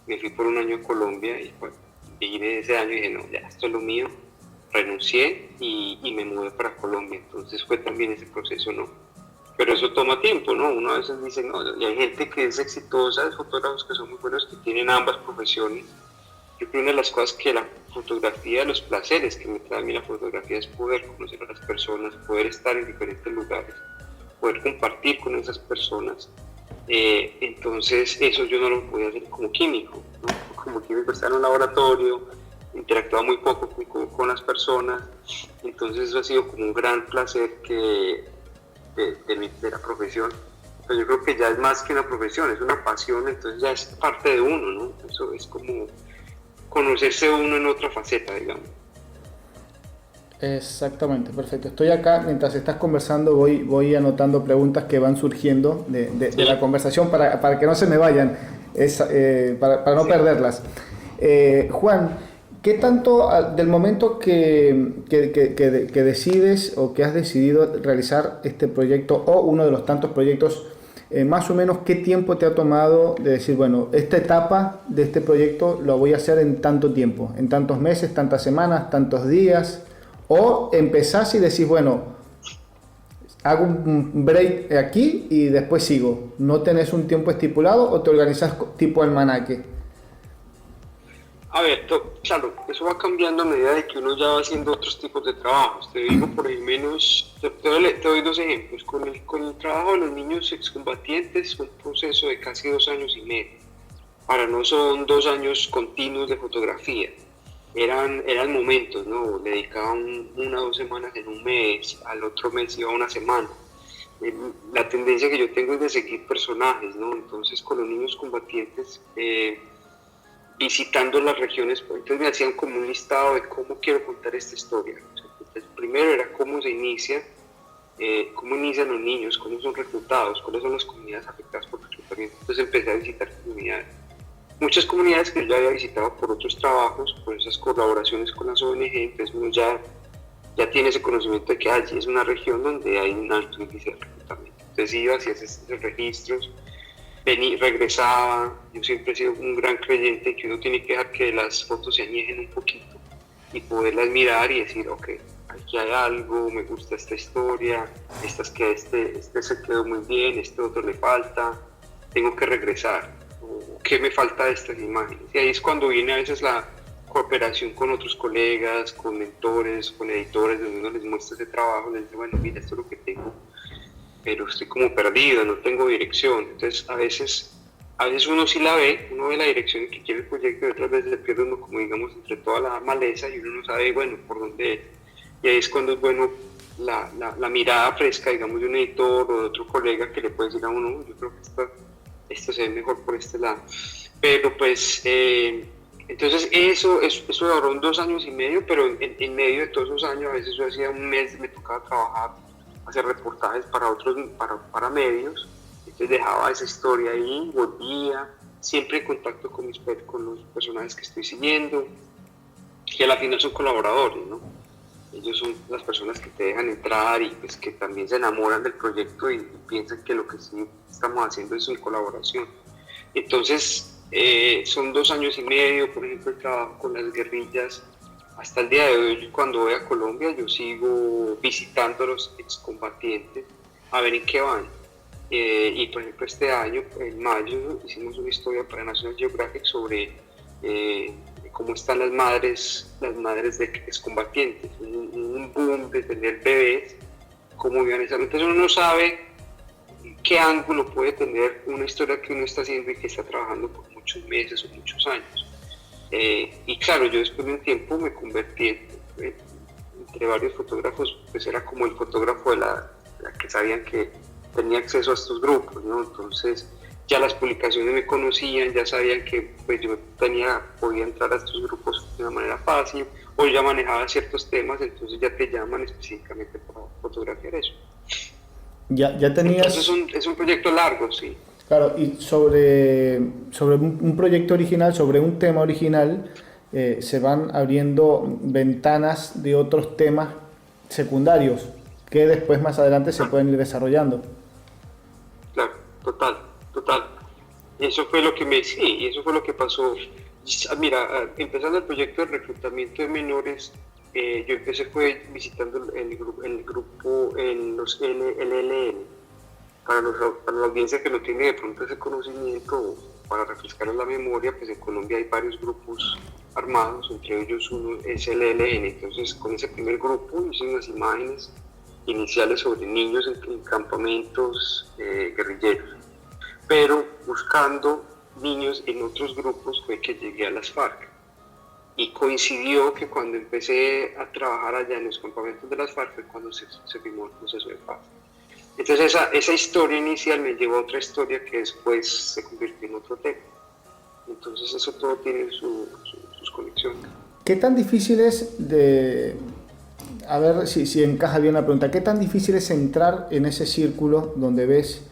Me fui por un año a Colombia y pues, vine ese año y dije, no, ya, esto es lo mío. Renuncié y me mudé para Colombia. Entonces fue también ese proceso, ¿no? Pero eso toma tiempo, ¿no? Uno a veces dice, no, y hay gente que es exitosa, hay fotógrafos que son muy buenos, que tienen ambas profesiones. Yo creo que una de las cosas que la fotografía, los placeres que me trae a mí la fotografía es poder conocer a las personas, poder estar en diferentes lugares, poder compartir con esas personas. Entonces eso yo no lo podía hacer como químico, ¿no? Como químico estar en un laboratorio, interactuaba muy poco con las personas, entonces eso ha sido como un gran placer de la profesión. Pero yo creo que ya es más que una profesión, es una pasión, entonces ya es parte de uno, ¿no? Eso es como conocerse uno en otra faceta, digamos. Exactamente, perfecto. Estoy acá, mientras estás conversando voy anotando preguntas que van surgiendo de la conversación para que no se me vayan, para no perderlas. Juan, ¿qué tanto del momento que decides o que has decidido realizar este proyecto o uno de los tantos proyectos, más o menos qué tiempo te ha tomado de decir, bueno, esta etapa de este proyecto lo voy a hacer en tanto tiempo, en tantos meses, tantas semanas, tantos días? O empezás y decís, bueno, hago un break aquí y después sigo. ¿No tenés un tiempo estipulado o te organizás tipo almanaque? A ver, claro, eso va cambiando a medida de que uno ya va haciendo otros tipos de trabajos. Te digo por lo menos, te doy dos ejemplos. Con el trabajo de los niños excombatientes, un proceso de casi 2 años y medio. Para no son 2 años continuos de fotografía. Eran momentos, ¿no? Le dedicaba 1 o 2 semanas en un mes, al otro mes iba 1 semana. la tendencia que yo tengo es de seguir personajes, ¿no? Entonces con los niños combatientes, visitando las regiones, pues, entonces me hacían como un listado de cómo quiero contar esta historia. Entonces, primero era cómo se inicia, cómo inician los niños, cómo son reclutados, cuáles son las comunidades afectadas por reclutamiento. Entonces empecé a visitar comunidades. Muchas comunidades que yo ya había visitado por otros trabajos, por esas colaboraciones con las ONG, entonces uno ya tiene ese conocimiento de que allí es una región donde hay un alto índice de reclutamiento. Entonces iba, hacía esos registros, regresaba. Yo siempre he sido un gran creyente que uno tiene que dejar que las fotos se añejen un poquito y poderlas mirar y decir, ok, aquí hay algo, me gusta esta historia, este se quedó muy bien, este otro le falta, tengo que regresar, o qué me falta de estas imágenes. Y ahí es cuando viene a veces la cooperación con otros colegas, con mentores, con editores, donde uno les muestra ese trabajo, les dice, bueno, mira, esto es lo que tengo, pero estoy como perdido, no tengo dirección. Entonces a veces uno sí la ve, uno ve la dirección que quiere el proyecto, y otras veces le pierde uno, como digamos, entre toda la maleza, y uno no sabe, bueno, por dónde es. Y ahí es cuando es bueno la mirada fresca, digamos, de un editor o de otro colega que le puede decir a uno, yo creo que esto se ve mejor por este lado. Pero pues, entonces eso duró 2 años y medio, pero en medio de todos esos años, a veces yo hacía un mes, me tocaba trabajar, hacer reportajes para medios. Entonces dejaba esa historia ahí, volvía, siempre en contacto con los personajes que estoy siguiendo, que a la final son colaboradores, ¿no? Ellos son las personas que te dejan entrar y pues que también se enamoran del proyecto y piensan que lo que sí estamos haciendo es una colaboración. Entonces, son 2 años y medio, por ejemplo, el trabajo con las guerrillas. Hasta el día de hoy, cuando voy a Colombia, yo sigo visitando a los excombatientes a ver en qué van. Y por ejemplo, este año, en mayo, hicimos una historia para National Geographic sobre cómo están las madres de excombatientes, un boom de tener bebés, cómo viven esa. Entonces uno no sabe qué ángulo puede tener una historia que uno está haciendo y que está trabajando por muchos meses o muchos años. Y claro, yo después de un tiempo me convertí entre varios fotógrafos, pues era como el fotógrafo de la que sabían que tenía acceso a estos grupos, ¿no? Entonces ya las publicaciones me conocían, ya sabían que pues yo podía entrar a estos grupos de una manera fácil, o ya manejaba ciertos temas, entonces ya te llaman específicamente para fotografiar eso. Ya tenías... Entonces es un proyecto largo, sí. Claro, y sobre un proyecto original, sobre un tema original, se van abriendo ventanas de otros temas secundarios que después más adelante se pueden ir desarrollando. Claro, total. Eso fue lo que pasó. Mira, empezando el proyecto de reclutamiento de menores, yo empecé visitando el grupo, los LLN. Para la audiencia que no tiene de pronto ese conocimiento, para refrescar la memoria, pues en Colombia hay varios grupos armados, entre ellos uno es el LLN. Entonces con ese primer grupo hice unas imágenes iniciales sobre niños en campamentos guerrilleros, pero buscando niños en otros grupos fue que llegué a las FARC, y coincidió que cuando empecé a trabajar allá en los campamentos de las FARC fue cuando se firmó el proceso de paz. Entonces esa historia inicial me llevó a otra historia que después se convirtió en otro tema. Entonces eso todo tiene sus conexiones. ¿Qué tan difícil es a ver si encaja bien la pregunta, qué tan difícil es entrar en ese círculo donde ves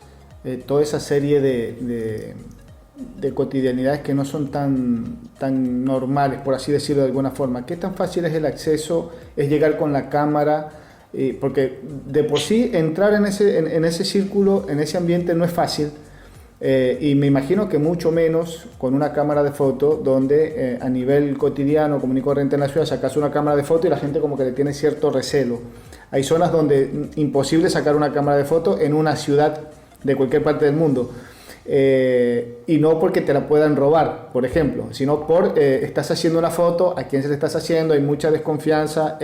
toda esa serie de cotidianidades que no son tan normales, por así decirlo de alguna forma? ¿Qué tan fácil es el acceso, es llegar con la cámara? Porque de por sí entrar en ese círculo, en ese ambiente no es fácil, y me imagino que mucho menos con una cámara de foto donde a nivel cotidiano, común y corriente en la ciudad, sacas una cámara de foto y la gente como que le tiene cierto recelo. Hay zonas donde imposible sacar una cámara de foto en una ciudad de cualquier parte del mundo, y no porque te la puedan robar, por ejemplo, sino estás haciendo una foto, a quién se le estás haciendo, hay mucha desconfianza.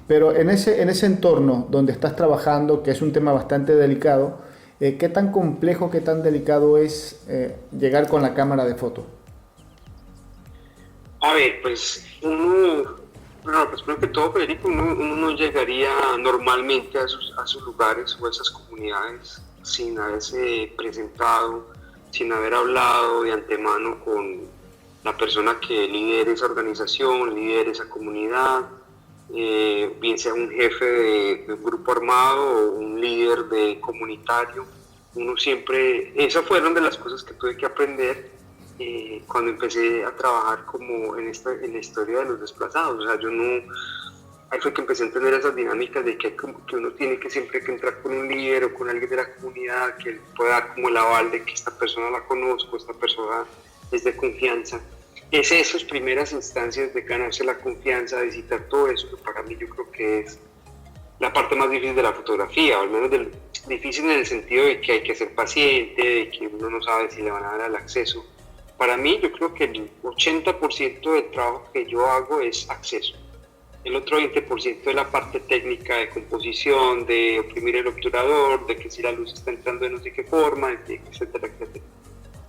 Pero en ese entorno donde estás trabajando, que es un tema bastante delicado, ¿qué tan complejo, qué tan delicado es llegar con la cámara de foto? A ver, pues uno No, pues primero que todo, Federico, uno no llegaría normalmente a sus lugares o a esas comunidades sin haberse presentado, sin haber hablado de antemano con la persona que lidera esa organización, lidera esa comunidad, bien sea un jefe de un grupo armado o un líder de comunitario. Uno siempre, esas fueron de las cosas que tuve que aprender cuando empecé a trabajar como en la historia de los desplazados. O sea, yo no, ahí fue que empecé a entender esas dinámicas de que uno tiene que siempre que entrar con un líder o con alguien de la comunidad que pueda dar como el aval de que esta persona la conozco, esta persona es de confianza. Es esas primeras instancias de ganarse la confianza, de citar todo eso, que para mí yo creo que es la parte más difícil de la fotografía, o al menos difícil en el sentido de que hay que ser paciente, de que uno no sabe si le van a dar el acceso. Para mí, yo creo que el 80% del trabajo que yo hago es acceso. El otro 20% es la parte técnica de composición, de oprimir el obturador, de que si la luz está entrando de no sé qué forma, etcétera, etcétera.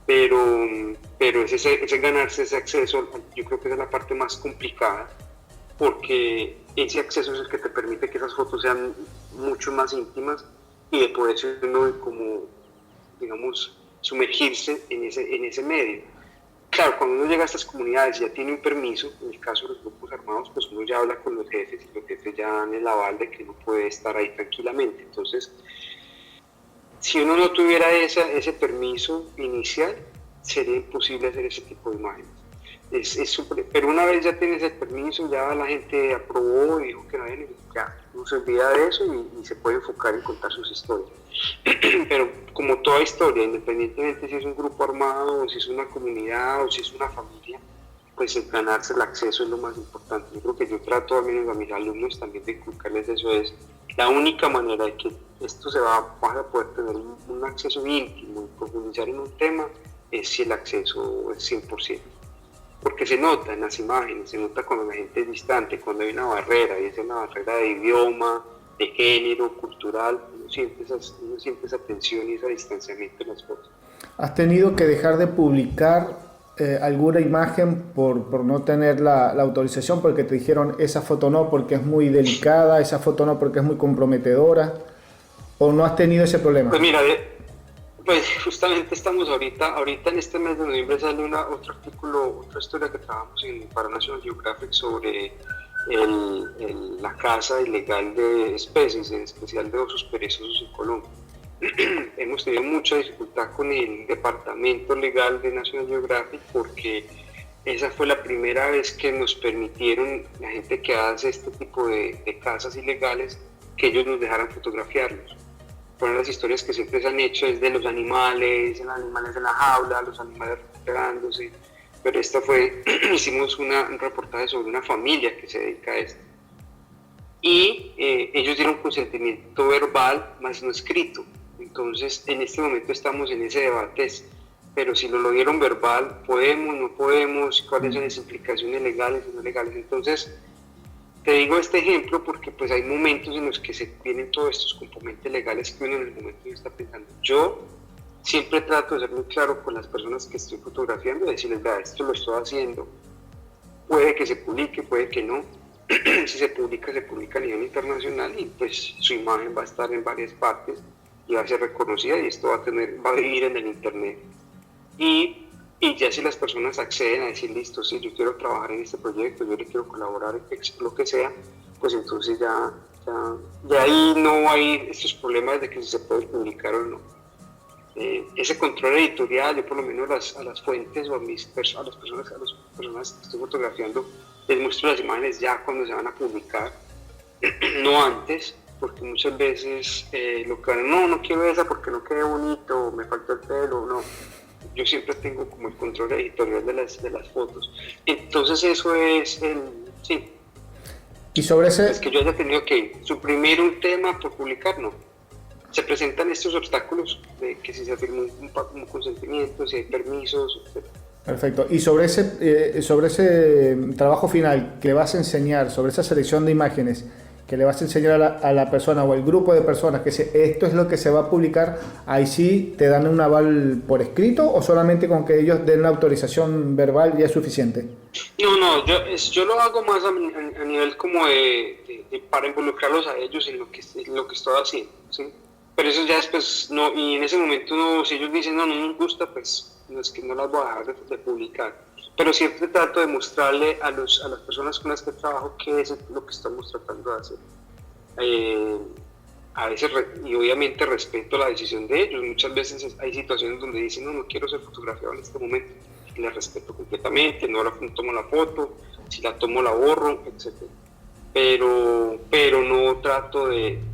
Pero ese ganarse ese acceso, yo creo que es la parte más complicada, porque ese acceso es el que te permite que esas fotos sean mucho más íntimas y de poder uno como, digamos, sumergirse en ese medio. Claro, cuando uno llega a estas comunidades y ya tiene un permiso, en el caso de los grupos armados, pues uno ya habla con los jefes y los jefes ya dan el aval de que uno puede estar ahí tranquilamente. Entonces, si uno no tuviera ese permiso inicial, sería imposible hacer ese tipo de imágenes. Pero una vez ya tienes el permiso, ya la gente aprobó y dijo que no había ya uno se olvida de eso y se puede enfocar en contar sus historias. Pero como toda historia, independientemente si es un grupo armado, o si es una comunidad, o si es una familia, pues el ganarse el acceso es lo más importante. Yo creo que yo trato al menos a mis alumnos también de inculcarles eso. Es la única manera de que esto vas a poder tener un acceso íntimo y profundizar en un tema es si el acceso es 100%. Porque se nota en las imágenes, se nota cuando la gente es distante, cuando hay una barrera, y es una barrera de idioma, de género, cultural, uno siente esa tensión y ese distanciamiento en las fotos. ¿Has tenido que dejar de publicar alguna imagen por no tener la autorización, porque te dijeron esa foto no porque es muy delicada, esa foto no porque es muy comprometedora, o no has tenido ese problema? Pues mira, pues justamente estamos ahorita en este mes de noviembre sale otro artículo, otra historia que trabajamos para National Geographic sobre la caza ilegal de especies, en especial de osos perezosos en Colombia. Hemos tenido mucha dificultad con el departamento legal de National Geographic porque esa fue la primera vez que nos permitieron, la gente que hace este tipo de cazas ilegales, que ellos nos dejaran fotografiarlos. Fueron las historias que siempre se han hecho es de los animales en la jaula, los animales recuperándose, pero esta fue, hicimos un reportaje sobre una familia que se dedica a esto. Y ellos dieron consentimiento verbal, más no escrito. Entonces, en este momento estamos en ese debate, pero si lo dieron verbal, podemos, no podemos, cuáles son las implicaciones legales y no legales. Entonces, te digo este ejemplo porque pues hay momentos en los que se tienen todos estos componentes legales que uno en el momento no está pensando. Yo siempre trato de ser muy claro con las personas que estoy fotografiando, de decirles, vea, esto lo estoy haciendo, puede que se publique, puede que no. Si se publica a nivel internacional y pues su imagen va a estar en varias partes y va a ser reconocida y esto va a vivir en el internet. Y ya si las personas acceden a decir, listo, sí, yo quiero trabajar en este proyecto, yo le quiero colaborar, lo que sea, pues entonces ya ahí no hay estos problemas de que si se puede publicar o no. Ese control editorial, yo por lo menos a las fuentes o a las personas que estoy fotografiando, les muestro las imágenes ya cuando se van a publicar, no antes, porque muchas veces lo que van, no quiero esa porque no quede bonito, me faltó el pelo, no. Yo siempre tengo como el control editorial de las fotos. Entonces eso es sí. Y sobre ese... Es que yo haya tenido que suprimir un tema por publicar, no. Se presentan estos obstáculos de que si se firma un consentimiento, si hay permisos, etc. Perfecto. Y sobre ese trabajo final que vas a enseñar, sobre esa selección de imágenes, que le vas a enseñar a la persona o el grupo de personas que esto es lo que se va a publicar, ahí sí te dan un aval por escrito, o solamente con que ellos den la autorización verbal ya es suficiente? No, yo lo hago más a nivel como para involucrarlos a ellos en lo que estoy haciendo, ¿sí? Pero eso ya después, no, y en ese momento no, si ellos dicen no nos gusta, pues no es que no las voy a dejar de publicar. Pero siempre trato de mostrarle a las personas con las que trabajo qué es lo que estamos tratando de hacer. A veces, y obviamente respeto la decisión de ellos. Muchas veces hay situaciones donde dicen no quiero ser fotografiado en este momento. Y les respeto completamente, no tomo la foto, si la tomo la borro, etc. Pero no trato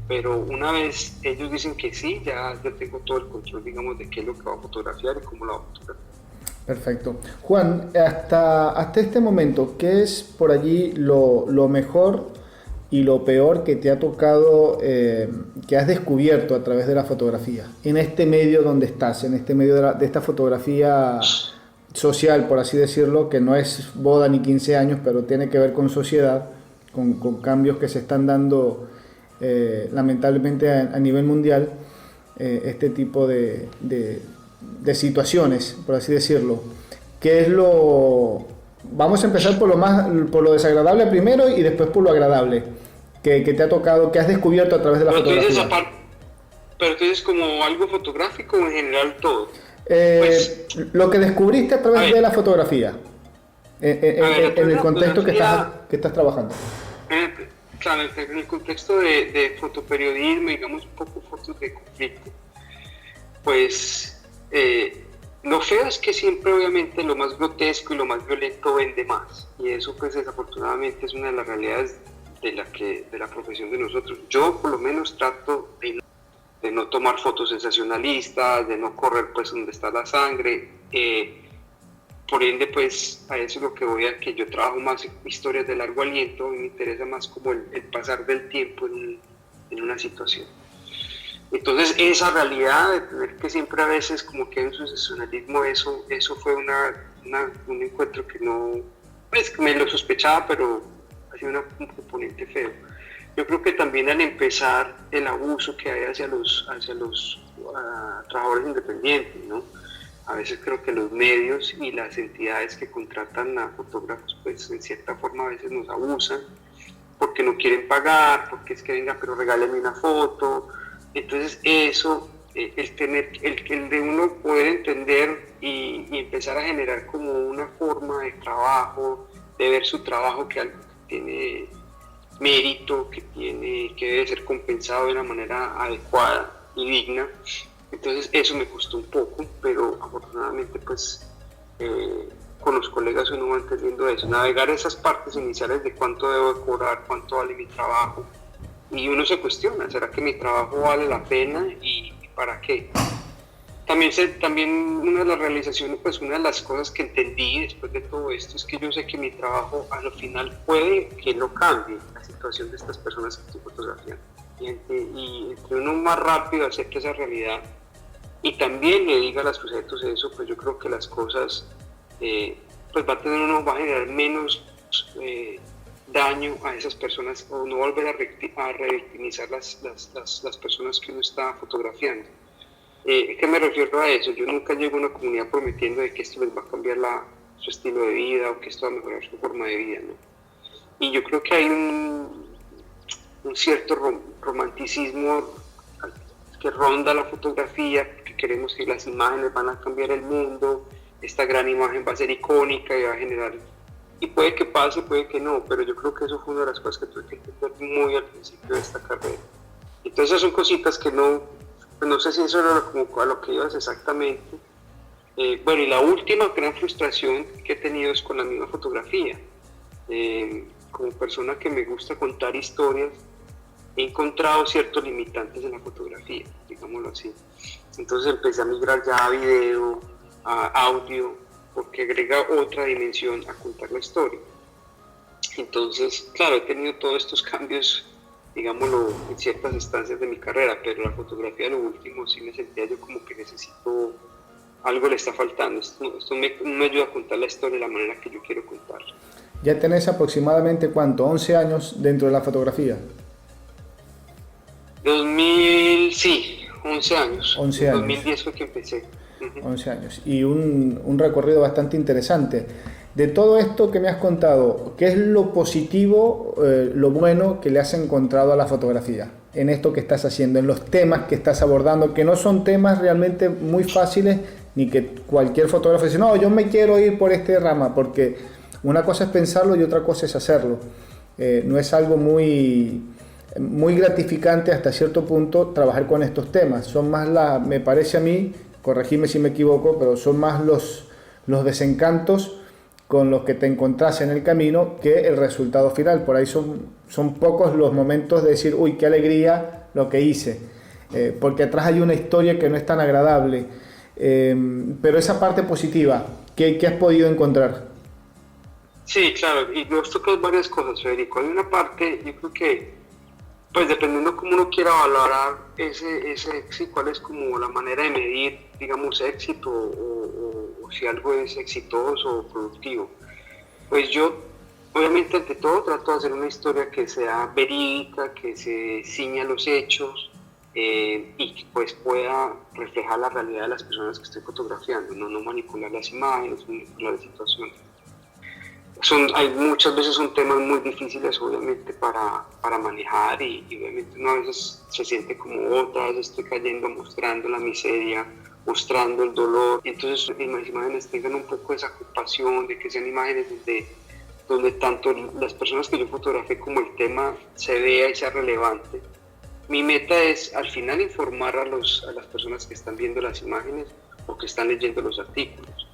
pero una vez ellos dicen que sí, ya tengo todo el control, digamos, de qué es lo que va a fotografiar y cómo lo va a fotografiar. Perfecto. Juan, hasta este momento, ¿qué es por allí lo mejor y lo peor que te ha tocado, que has descubierto a través de la fotografía? En este medio donde estás, en este medio de esta fotografía social, por así decirlo, que no es boda ni 15 años, pero tiene que ver con sociedad, con cambios que se están dando lamentablemente a nivel mundial, este tipo de situaciones, por así decirlo. ¿Qué es lo...? Vamos a empezar por lo desagradable primero y después por lo agradable que te ha tocado, que has descubierto a través de la fotografía. Pero tú dices como algo fotográfico o en general todo. Lo que descubriste a través de la fotografía, en el contexto que estás trabajando. Claro, en el contexto de fotoperiodismo, digamos un poco fotos de conflicto, pues lo feo es que siempre obviamente lo más grotesco y lo más violento vende más, y eso pues desafortunadamente es una de las realidades de la profesión de nosotros. Yo por lo menos trato de no tomar fotos sensacionalistas, de no correr pues donde está la sangre, por ende pues a eso es lo que voy a, que yo trabajo más en historias de largo aliento, me interesa más como el pasar del tiempo en una situación. Entonces esa realidad de tener que siempre a veces como que hay un sensacionalismo, eso fue un encuentro que no, pues que me lo sospechaba, pero ha sido un componente feo. Yo creo que también al empezar el abuso que hay hacia los trabajadores independientes, ¿no? A veces creo que los medios y las entidades que contratan a fotógrafos, pues en cierta forma a veces nos abusan, porque no quieren pagar, porque es que venga, pero regáleme una foto. Entonces eso, el de uno poder entender y empezar a generar como una forma de trabajo, de ver su trabajo que algo que tiene mérito, que debe ser compensado de una manera adecuada y digna. Entonces eso me costó un poco, pero afortunadamente pues con los colegas uno va entendiendo eso, navegar esas partes iniciales de cuánto debo de cobrar, cuánto vale mi trabajo, y uno se cuestiona, ¿será que mi trabajo vale la pena y para qué? También una de las realizaciones, pues una de las cosas que entendí después de todo esto es que yo sé que mi trabajo a lo final puede que no cambie la situación de estas personas que estoy fotografiando, y entre uno más rápido acepta esa realidad y también le diga a los sujetos eso, pues yo creo que las cosas pues va a generar menos daño a esas personas, o no volver a revictimizar las personas que uno está fotografiando. ¿Qué me refiero a eso? Yo nunca llego a una comunidad prometiendo de que esto les va a cambiar su estilo de vida o que esto va a mejorar su forma de vida, ¿no? Y yo creo que hay un cierto romanticismo que ronda la fotografía, porque queremos que las imágenes van a cambiar el mundo, esta gran imagen va a ser icónica y va a generar, y puede que pase, puede que no, pero yo creo que eso fue una de las cosas que tuve que entender muy al principio de esta carrera. Entonces esas son cositas que no sé si eso era como a lo que ibas exactamente. Bueno, y la última gran frustración que he tenido es con la misma fotografía. Como persona que me gusta contar historias, he encontrado ciertos limitantes en la fotografía, digámoslo así. Entonces empecé a migrar ya a video, a audio, porque agrega otra dimensión a contar la historia. Entonces, claro, he tenido todos estos cambios, digámoslo, en ciertas instancias de mi carrera, pero la fotografía, lo último, sí me sentía yo como que necesito, algo le está faltando. Esto me ayuda a contar la historia de la manera que yo quiero contarla. ¿Ya tenés aproximadamente cuánto? ¿11 años dentro de la fotografía? 2000, sí, 11 años. 11 En años. 2010 fue que empecé. 11 años. Y un recorrido bastante interesante. De todo esto que me has contado, ¿qué es lo positivo, lo bueno que le has encontrado a la fotografía? En esto que estás haciendo, en los temas que estás abordando, que no son temas realmente muy fáciles, ni que cualquier fotógrafo dice, no, yo me quiero ir por este rama, porque una cosa es pensarlo y otra cosa es hacerlo. No es algo muy gratificante hasta cierto punto trabajar con estos temas. Son más me parece a mí, corregime si me equivoco, pero son más los desencantos con los que te encontrás en el camino que el resultado final. Por ahí son pocos los momentos de decir, uy, qué alegría lo que hice, porque atrás hay una historia que no es tan agradable. Pero esa parte positiva, ¿qué has podido encontrar? Sí, claro, y nos tocas varias cosas, Federico. Hay una parte, yo creo que, pues dependiendo cómo uno quiera valorar ese éxito, cuál es como la manera de medir, digamos, éxito o si algo es exitoso o productivo. Pues yo, obviamente, ante todo, trato de hacer una historia que sea verídica, que se ciña a los hechos y que pues pueda reflejar la realidad de las personas que estoy fotografiando, no manipular las imágenes, no manipular las situaciones. Hay muchas veces son temas muy difíciles obviamente para manejar y obviamente uno a veces se siente como otra vez estoy cayendo mostrando la miseria, mostrando el dolor, y entonces las imágenes tengan un poco esa ocupación de que sean imágenes donde tanto las personas que yo fotografié como el tema se vea y sea relevante. Mi meta es al final informar a las personas que están viendo las imágenes o que están leyendo los artículos.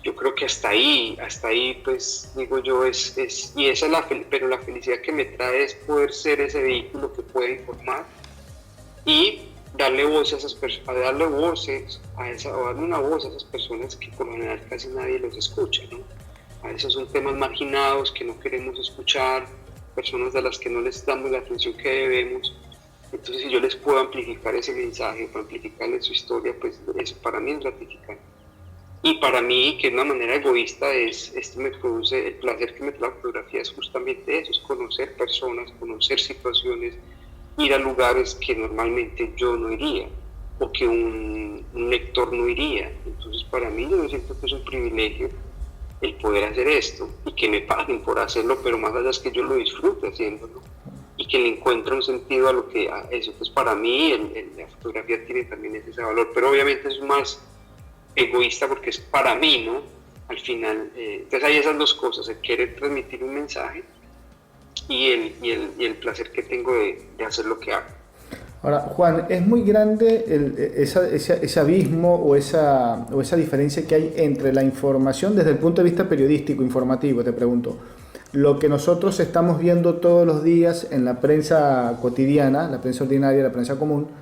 Yo creo que hasta ahí pues digo yo y esa es pero la felicidad que me trae es poder ser ese vehículo que pueda informar y darle voz a esas personas, darle una voz a esas personas que por lo general casi nadie los escucha, ¿no? A veces son temas marginados que no queremos escuchar, personas de las que no les damos la atención que debemos. Entonces si yo les puedo amplificar ese mensaje, para amplificarles su historia, pues eso para mí es gratificante. Y para mí, que de una manera egoísta, esto me produce, el placer que me trae la fotografía es justamente eso, es conocer personas, conocer situaciones, ir a lugares que normalmente yo no iría, o que un lector no iría. Entonces para mí yo siento que es un privilegio el poder hacer esto, y que me paguen por hacerlo, pero más allá es que yo lo disfrute haciéndolo, y que le encuentre un sentido a eso. Entonces para mí la fotografía tiene también ese valor, pero obviamente es más egoísta porque es para mí, ¿no? Al final, entonces hay esas dos cosas, el querer transmitir un mensaje y el placer que tengo de hacer lo que hago. Ahora, Juan, es muy grande ese abismo o esa diferencia que hay entre la información desde el punto de vista periodístico, informativo, te pregunto. Lo que nosotros estamos viendo todos los días en la prensa cotidiana, la prensa ordinaria, la prensa común,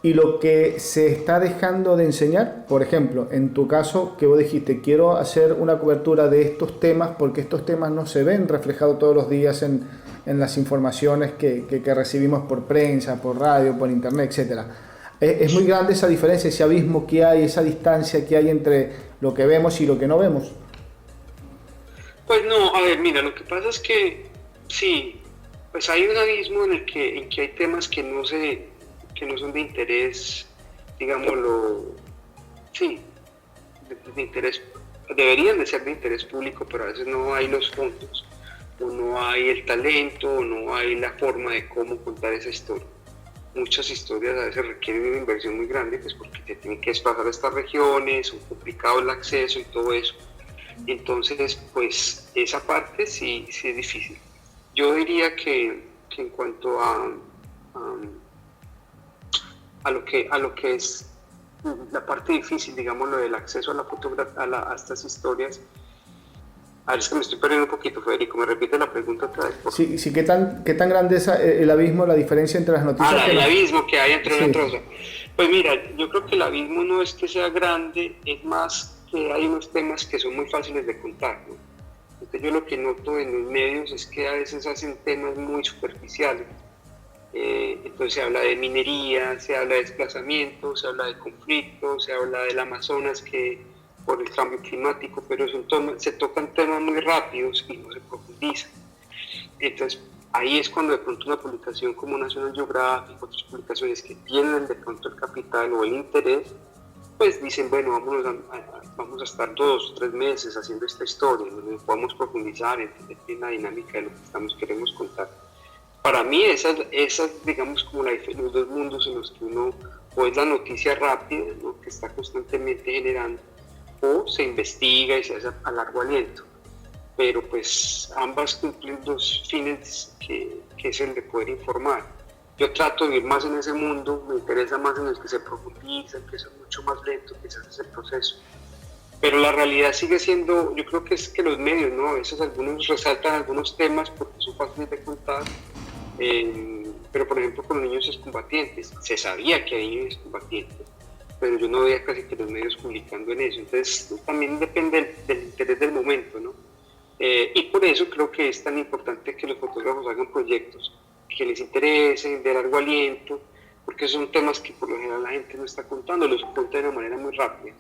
y lo que se está dejando de enseñar. Por ejemplo, en tu caso, que vos dijiste, quiero hacer una cobertura de estos temas porque estos temas no se ven reflejados todos los días en las informaciones que recibimos por prensa, por radio, por internet, etc. Es muy grande esa diferencia, ese abismo que hay, esa distancia que hay entre lo que vemos y lo que no vemos. Pues no, a ver, mira, lo que pasa es que sí, pues hay un abismo en que hay temas que no son de interés, digámoslo, sí, de interés, deberían de ser de interés público, pero a veces no hay los fondos, o no hay el talento, o no hay la forma de cómo contar esa historia. Muchas historias a veces requieren una inversión muy grande, pues porque te tienen que desplazar a estas regiones, son complicados el acceso y todo eso. Entonces, pues esa parte sí es difícil. Yo diría que en cuanto a lo que es la parte difícil, digamos, lo del acceso a la fotografía, a estas historias. A ver, es que me estoy perdiendo un poquito, Federico, ¿me repite la pregunta otra vez? Sí, ¿qué tan grande es el abismo, la diferencia entre las noticias? El abismo que hay entre una y otra. Pues mira, yo creo que el abismo no es que sea grande, es más que hay unos temas que son muy fáciles de contar, ¿no? Entonces yo lo que noto en los medios es que a veces hacen temas muy superficiales. Entonces se habla de minería, se habla de desplazamiento, se habla de conflicto, se habla del Amazonas que por el cambio climático, pero se tocan temas muy rápidos y no se profundizan. Entonces Ahí es cuando de pronto una publicación como National Geographic, otras publicaciones que tienen de pronto el capital o el interés, pues dicen, bueno, vamos a estar 2 o 3 meses haciendo esta historia, donde podamos profundizar, entender bien la dinámica de lo que queremos contar. Para mí esa digamos, como los dos mundos en los que uno o es la noticia rápida, ¿no?, que está constantemente generando, o se investiga y se hace a largo aliento. Pero pues ambas cumplen dos fines, que es el de poder informar. Yo trato de ir más en ese mundo, me interesa más en el que se profundiza, que es mucho más lento, que ese es el proceso. Pero la realidad sigue siendo, yo creo que es que los medios, ¿no?, a veces algunos resaltan algunos temas porque son fáciles de contar, pero por ejemplo con los niños excombatientes, se sabía que hay niños excombatientes, pero yo no veía casi que los medios publicando en eso. Entonces también depende del interés del momento, ¿no? Y por eso creo que es tan importante que los fotógrafos hagan proyectos que les interesen, de largo aliento, porque son temas que por lo general la gente no está contando, los cuenta de una manera muy rápida.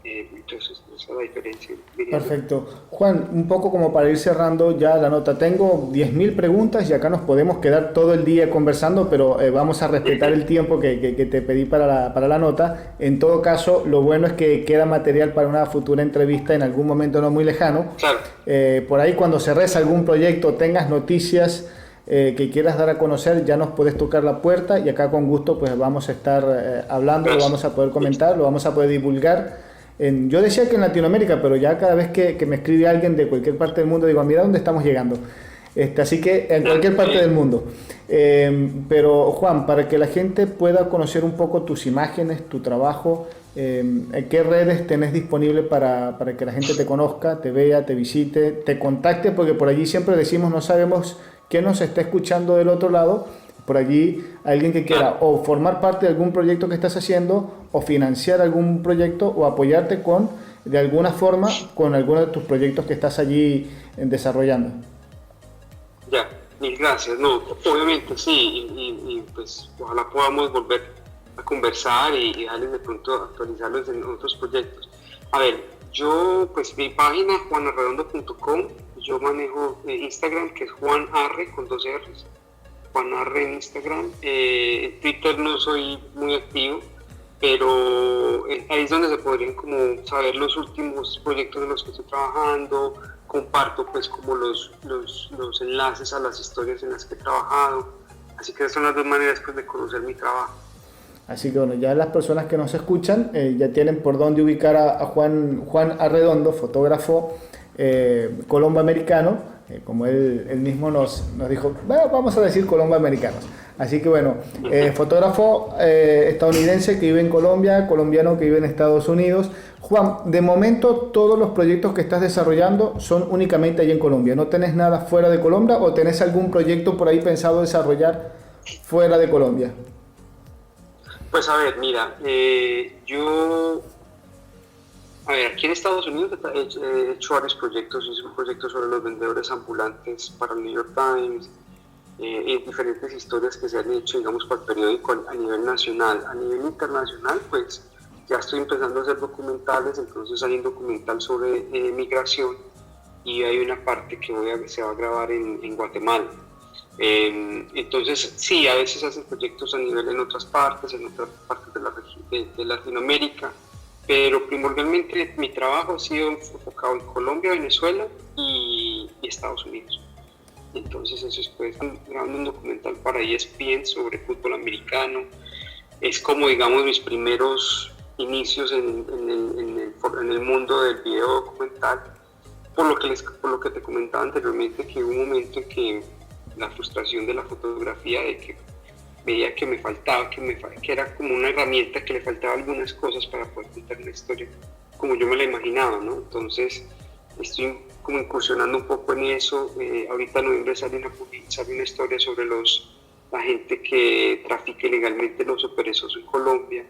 Entonces, esa es la diferencia. Perfecto. Juan, un poco como para ir cerrando ya la nota, tengo 10.000 preguntas y acá nos podemos quedar todo el día conversando, pero vamos a respetar el tiempo que te pedí para la nota. En todo caso, lo bueno es que queda material para una futura entrevista en algún momento no muy lejano. Claro. Por ahí cuando cerres algún proyecto, tengas noticias que quieras dar a conocer, ya nos puedes tocar la puerta y acá con gusto pues vamos a estar hablando, lo vamos a poder comentar, lo vamos a poder divulgar. Yo decía que en Latinoamérica, pero ya cada vez que me escribe alguien de cualquier parte del mundo digo, mira dónde estamos llegando. Así que en cualquier parte del mundo. Pero Juan, para que la gente pueda conocer un poco tus imágenes, tu trabajo, ¿qué redes tenés disponible para que la gente te conozca, te vea, te visite, te contacte? Porque por allí siempre decimos, no sabemos quién nos está escuchando del otro lado. Por allí alguien que quiera o formar parte de algún proyecto que estás haciendo o financiar algún proyecto o apoyarte de alguna forma con alguno de tus proyectos que estás allí desarrollando. Ya, mil gracias. No, obviamente sí, y pues ojalá podamos volver a conversar y dejarles de pronto actualizarlos en otros proyectos. A ver, yo pues mi página juanarredondo.com, yo manejo Instagram, que es juanarre con 2 R's. Juan Arre en Instagram. En Twitter no soy muy activo, pero ahí es donde se podrían como saber los últimos proyectos en los que estoy trabajando. Comparto pues como los enlaces a las historias en las que he trabajado. Así que esas son las 2 maneras pues de conocer mi trabajo. Así que bueno, ya las personas que nos escuchan ya tienen por dónde ubicar a Juan Arredondo, fotógrafo colombo-americano. Como él mismo nos dijo, bueno, vamos a decir colombo-americanos. Así que bueno, fotógrafo estadounidense que vive en Colombia, colombiano que vive en Estados Unidos. Juan, de momento todos los proyectos que estás desarrollando son únicamente allí en Colombia. ¿No tenés nada fuera de Colombia o tenés algún proyecto por ahí pensado desarrollar fuera de Colombia? Pues a ver, mira, aquí en Estados Unidos he hecho varios proyectos, hice un proyecto sobre los vendedores ambulantes para el New York Times, diferentes historias que se han hecho, digamos, para el periódico a nivel nacional. A nivel internacional, pues ya estoy empezando a hacer documentales, entonces hay un documental sobre migración y hay una parte que se va a grabar en Guatemala. Entonces, sí, a veces hacen proyectos a nivel en otras partes de Latinoamérica, pero primordialmente mi trabajo ha sido enfocado en Colombia, Venezuela y Estados Unidos. Entonces eso es pues grabando un documental para ESPN sobre fútbol americano. Es como digamos mis primeros inicios en el mundo del video documental, por lo que te comentaba anteriormente, que hubo un momento en que la frustración de la fotografía, de que veía que me faltaba, que era como una herramienta que le faltaba algunas cosas para poder contar una historia como yo me la imaginaba, ¿no? Entonces estoy como incursionando un poco en eso. Ahorita en noviembre sale una historia sobre la gente que trafica ilegalmente el oso perezoso en Colombia.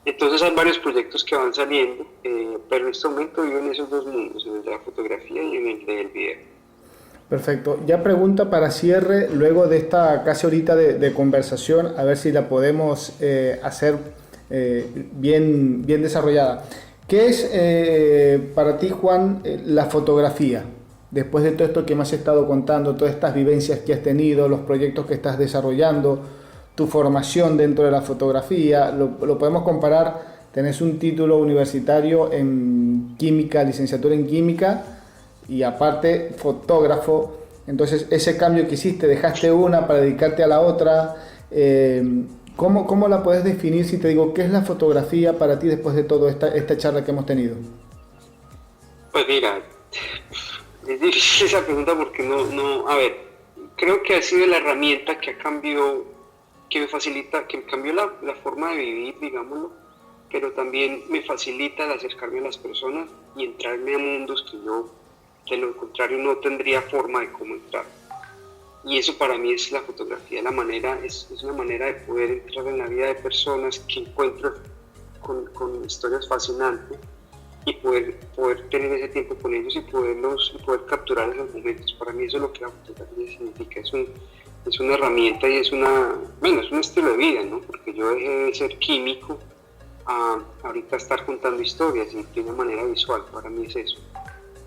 Entonces hay varios proyectos que van saliendo, pero en este momento vivo en esos 2 mundos, en el de la fotografía y en el del video. Perfecto. Ya pregunta para cierre, luego de esta casi horita de conversación, a ver si la podemos hacer bien desarrollada. ¿Qué es para ti, Juan, la fotografía? después de todo esto que me has estado contando, todas estas vivencias que has tenido, los proyectos que estás desarrollando, tu formación dentro de la fotografía, lo podemos comparar, tenés un título universitario en química, licenciatura en química y aparte fotógrafo, entonces ese cambio que hiciste, dejaste una para dedicarte a la otra, ¿cómo la puedes definir si te digo qué es la fotografía para ti después de toda esta charla que hemos tenido? Pues mira, es difícil esa pregunta porque a ver, creo que ha sido la herramienta que me facilita, que me cambió la forma de vivir, digámoslo, pero también me facilita el acercarme a las personas y entrarme a mundos que yo, de lo contrario, no tendría forma de cómo entrar. Y eso para mí es la fotografía, es una manera de poder entrar en la vida de personas que encuentro con historias fascinantes y poder tener ese tiempo con ellos y poder capturar esos momentos. Para mí eso es lo que la fotografía significa, es una herramienta y es un estilo de vida, ¿no? Porque yo dejé de ser químico a ahorita estar contando historias y de una manera visual. Para mí es eso.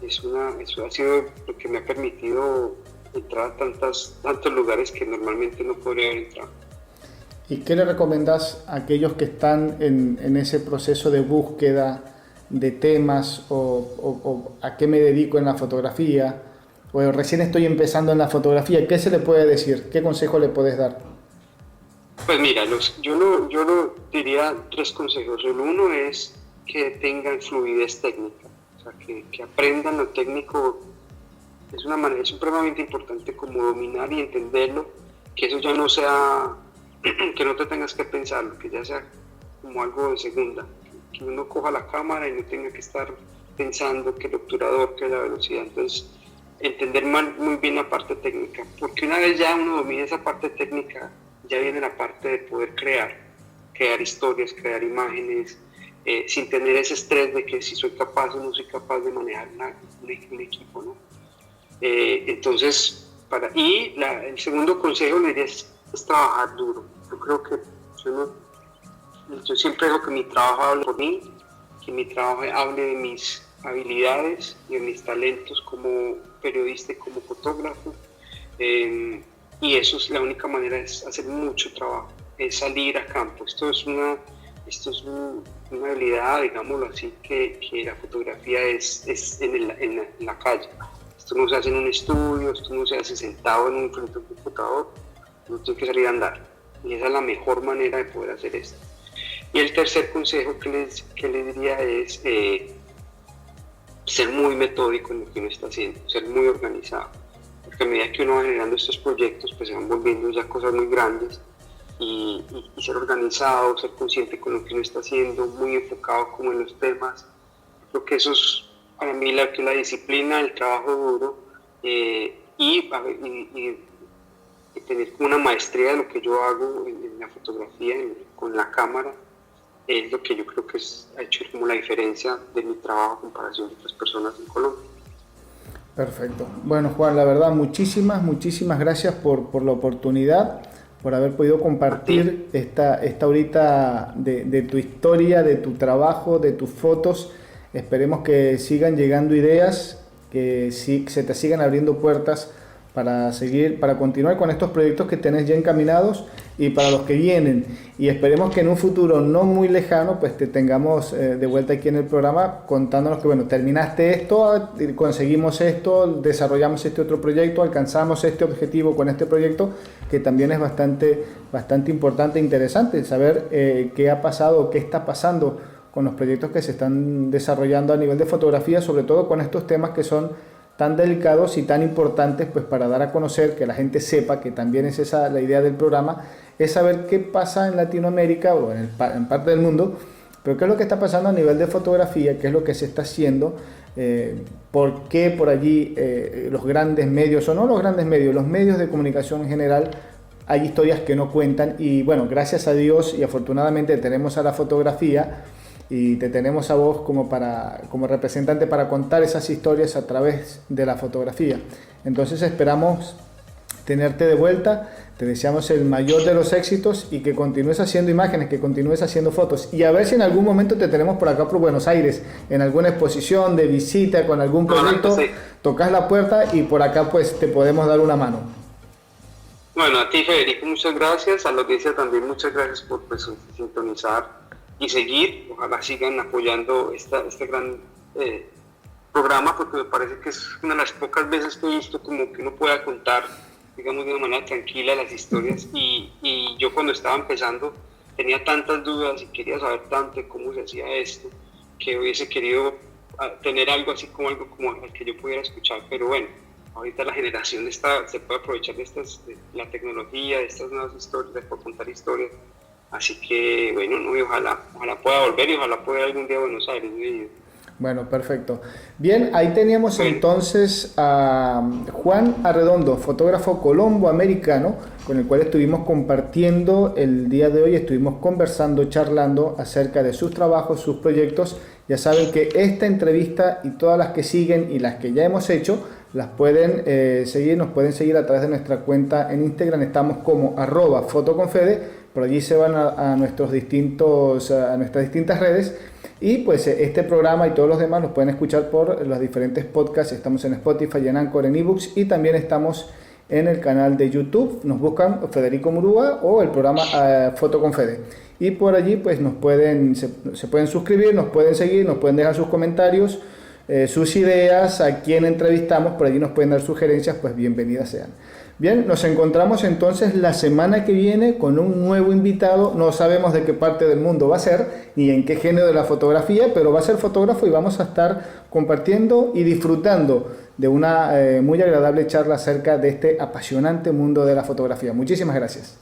Eso ha sido lo que me ha permitido entrar a tantos lugares que normalmente no podría haber entrado. ¿Y qué le recomendás a aquellos que están en ese proceso de búsqueda de temas o a qué me dedico en la fotografía? O recién estoy empezando en la fotografía, ¿qué se le puede decir? ¿Qué consejo le podés dar? Pues mira, yo lo diría 3 consejos. El uno es que tengan fluidez técnica, o sea, que aprendan lo técnico. Es supremamente importante como dominar y entenderlo, que eso ya no sea, que no te tengas que pensarlo, que ya sea como algo de segunda, que uno coja la cámara y no tenga que estar pensando que el obturador, que la velocidad. Entonces, entender muy bien la parte técnica, porque una vez ya uno domina esa parte técnica, ya viene la parte de poder crear historias, crear imágenes, sin tener ese estrés de que si soy capaz o no soy capaz de manejar un equipo, ¿no? Entonces, el segundo consejo le diría es trabajar duro. Yo creo que yo siempre digo que mi trabajo hable por mí, que mi trabajo hable de mis habilidades y de mis talentos como periodista y como fotógrafo, y eso es la única manera, es hacer mucho trabajo, es salir a campo. Esto es una habilidad, digámoslo así, que la fotografía es en la calle. Esto no se hace en un estudio, esto no se hace sentado frente a un computador, uno tiene que salir a andar, y esa es la mejor manera de poder hacer esto. Y el tercer consejo que les diría es ser muy metódico en lo que uno está haciendo, ser muy organizado, porque a medida que uno va generando estos proyectos, pues se van volviendo ya cosas muy grandes, y ser organizado, ser consciente con lo que uno está haciendo, muy enfocado como en los temas. Creo que eso es para mí la disciplina, el trabajo duro, y tener como una maestría de lo que yo hago en la fotografía, con la cámara, es lo que yo creo que ha hecho como la diferencia de mi trabajo en comparación de otras personas en Colombia. Perfecto. Bueno, Juan, la verdad, muchísimas gracias por la oportunidad, por haber podido compartir esta horita de tu historia, de tu trabajo, de tus fotos. Esperemos que sigan llegando ideas, que se te sigan abriendo puertas para continuar con estos proyectos que tenés ya encaminados y para los que vienen. Y esperemos que en un futuro no muy lejano pues te tengamos de vuelta aquí en el programa contándonos que bueno, terminaste esto, conseguimos esto, desarrollamos este otro proyecto, alcanzamos este objetivo con este proyecto, que también es bastante importante e interesante saber qué ha pasado, qué está pasando con los proyectos que se están desarrollando a nivel de fotografía, sobre todo con estos temas que son tan delicados y tan importantes, pues para dar a conocer, que la gente sepa, que también es esa la idea del programa, es saber qué pasa en Latinoamérica o en parte del mundo, pero qué es lo que está pasando a nivel de fotografía, qué es lo que se está haciendo, por qué por allí los grandes medios, o no los grandes medios, los medios de comunicación en general, hay historias que no cuentan. Y bueno, gracias a Dios y afortunadamente tenemos a la fotografía y te tenemos a vos como representante para contar esas historias a través de la fotografía. Entonces esperamos tenerte de vuelta. Te deseamos el mayor de los éxitos y que continúes haciendo imágenes, que continúes haciendo fotos. Y a ver si en algún momento te tenemos por acá por Buenos Aires, en alguna exposición, de visita, con algún proyecto. Sí. Tocas la puerta y por acá pues te podemos dar una mano. Bueno, a ti, Federico, muchas gracias. A la audiencia también muchas gracias por pues, sintonizar y seguir. Ojalá sigan apoyando este gran programa, porque me parece que es una de las pocas veces que he visto como que uno pueda contar, digamos, de una manera tranquila las historias. Y yo cuando estaba empezando tenía tantas dudas y quería saber tanto de cómo se hacía esto, que hubiese querido tener algo así como algo como el que yo pudiera escuchar. Pero bueno, ahorita la generación se puede aprovechar de la tecnología, de estas nuevas historias, de poder contar historias. Así que bueno, no, y ojalá pueda volver y ojalá pueda algún día a Buenos Aires. Bueno, perfecto. Bien, ahí teníamos entonces a Juan Arredondo, fotógrafo colombo-americano, con el cual estuvimos compartiendo el día de hoy, estuvimos conversando, charlando acerca de sus trabajos, sus proyectos. Ya saben que esta entrevista y todas las que siguen y las que ya hemos hecho, las pueden seguir, nos pueden seguir a través de nuestra cuenta en Instagram. Estamos como @fotoconfede, por allí se van a nuestras distintas redes. Y pues este programa y todos los demás los pueden escuchar por los diferentes podcasts. Estamos en Spotify, en Anchor, en eBooks y también estamos en el canal de YouTube. Nos buscan Federico Murúa o el programa Foto con Fede. Y por allí pues se pueden suscribir, nos pueden seguir, nos pueden dejar sus comentarios, sus ideas, a quién entrevistamos, por allí nos pueden dar sugerencias, pues bienvenidas sean. Bien, nos encontramos entonces la semana que viene con un nuevo invitado. No sabemos de qué parte del mundo va a ser, ni en qué género de la fotografía, pero va a ser fotógrafo y vamos a estar compartiendo y disfrutando de una muy agradable charla acerca de este apasionante mundo de la fotografía. Muchísimas gracias.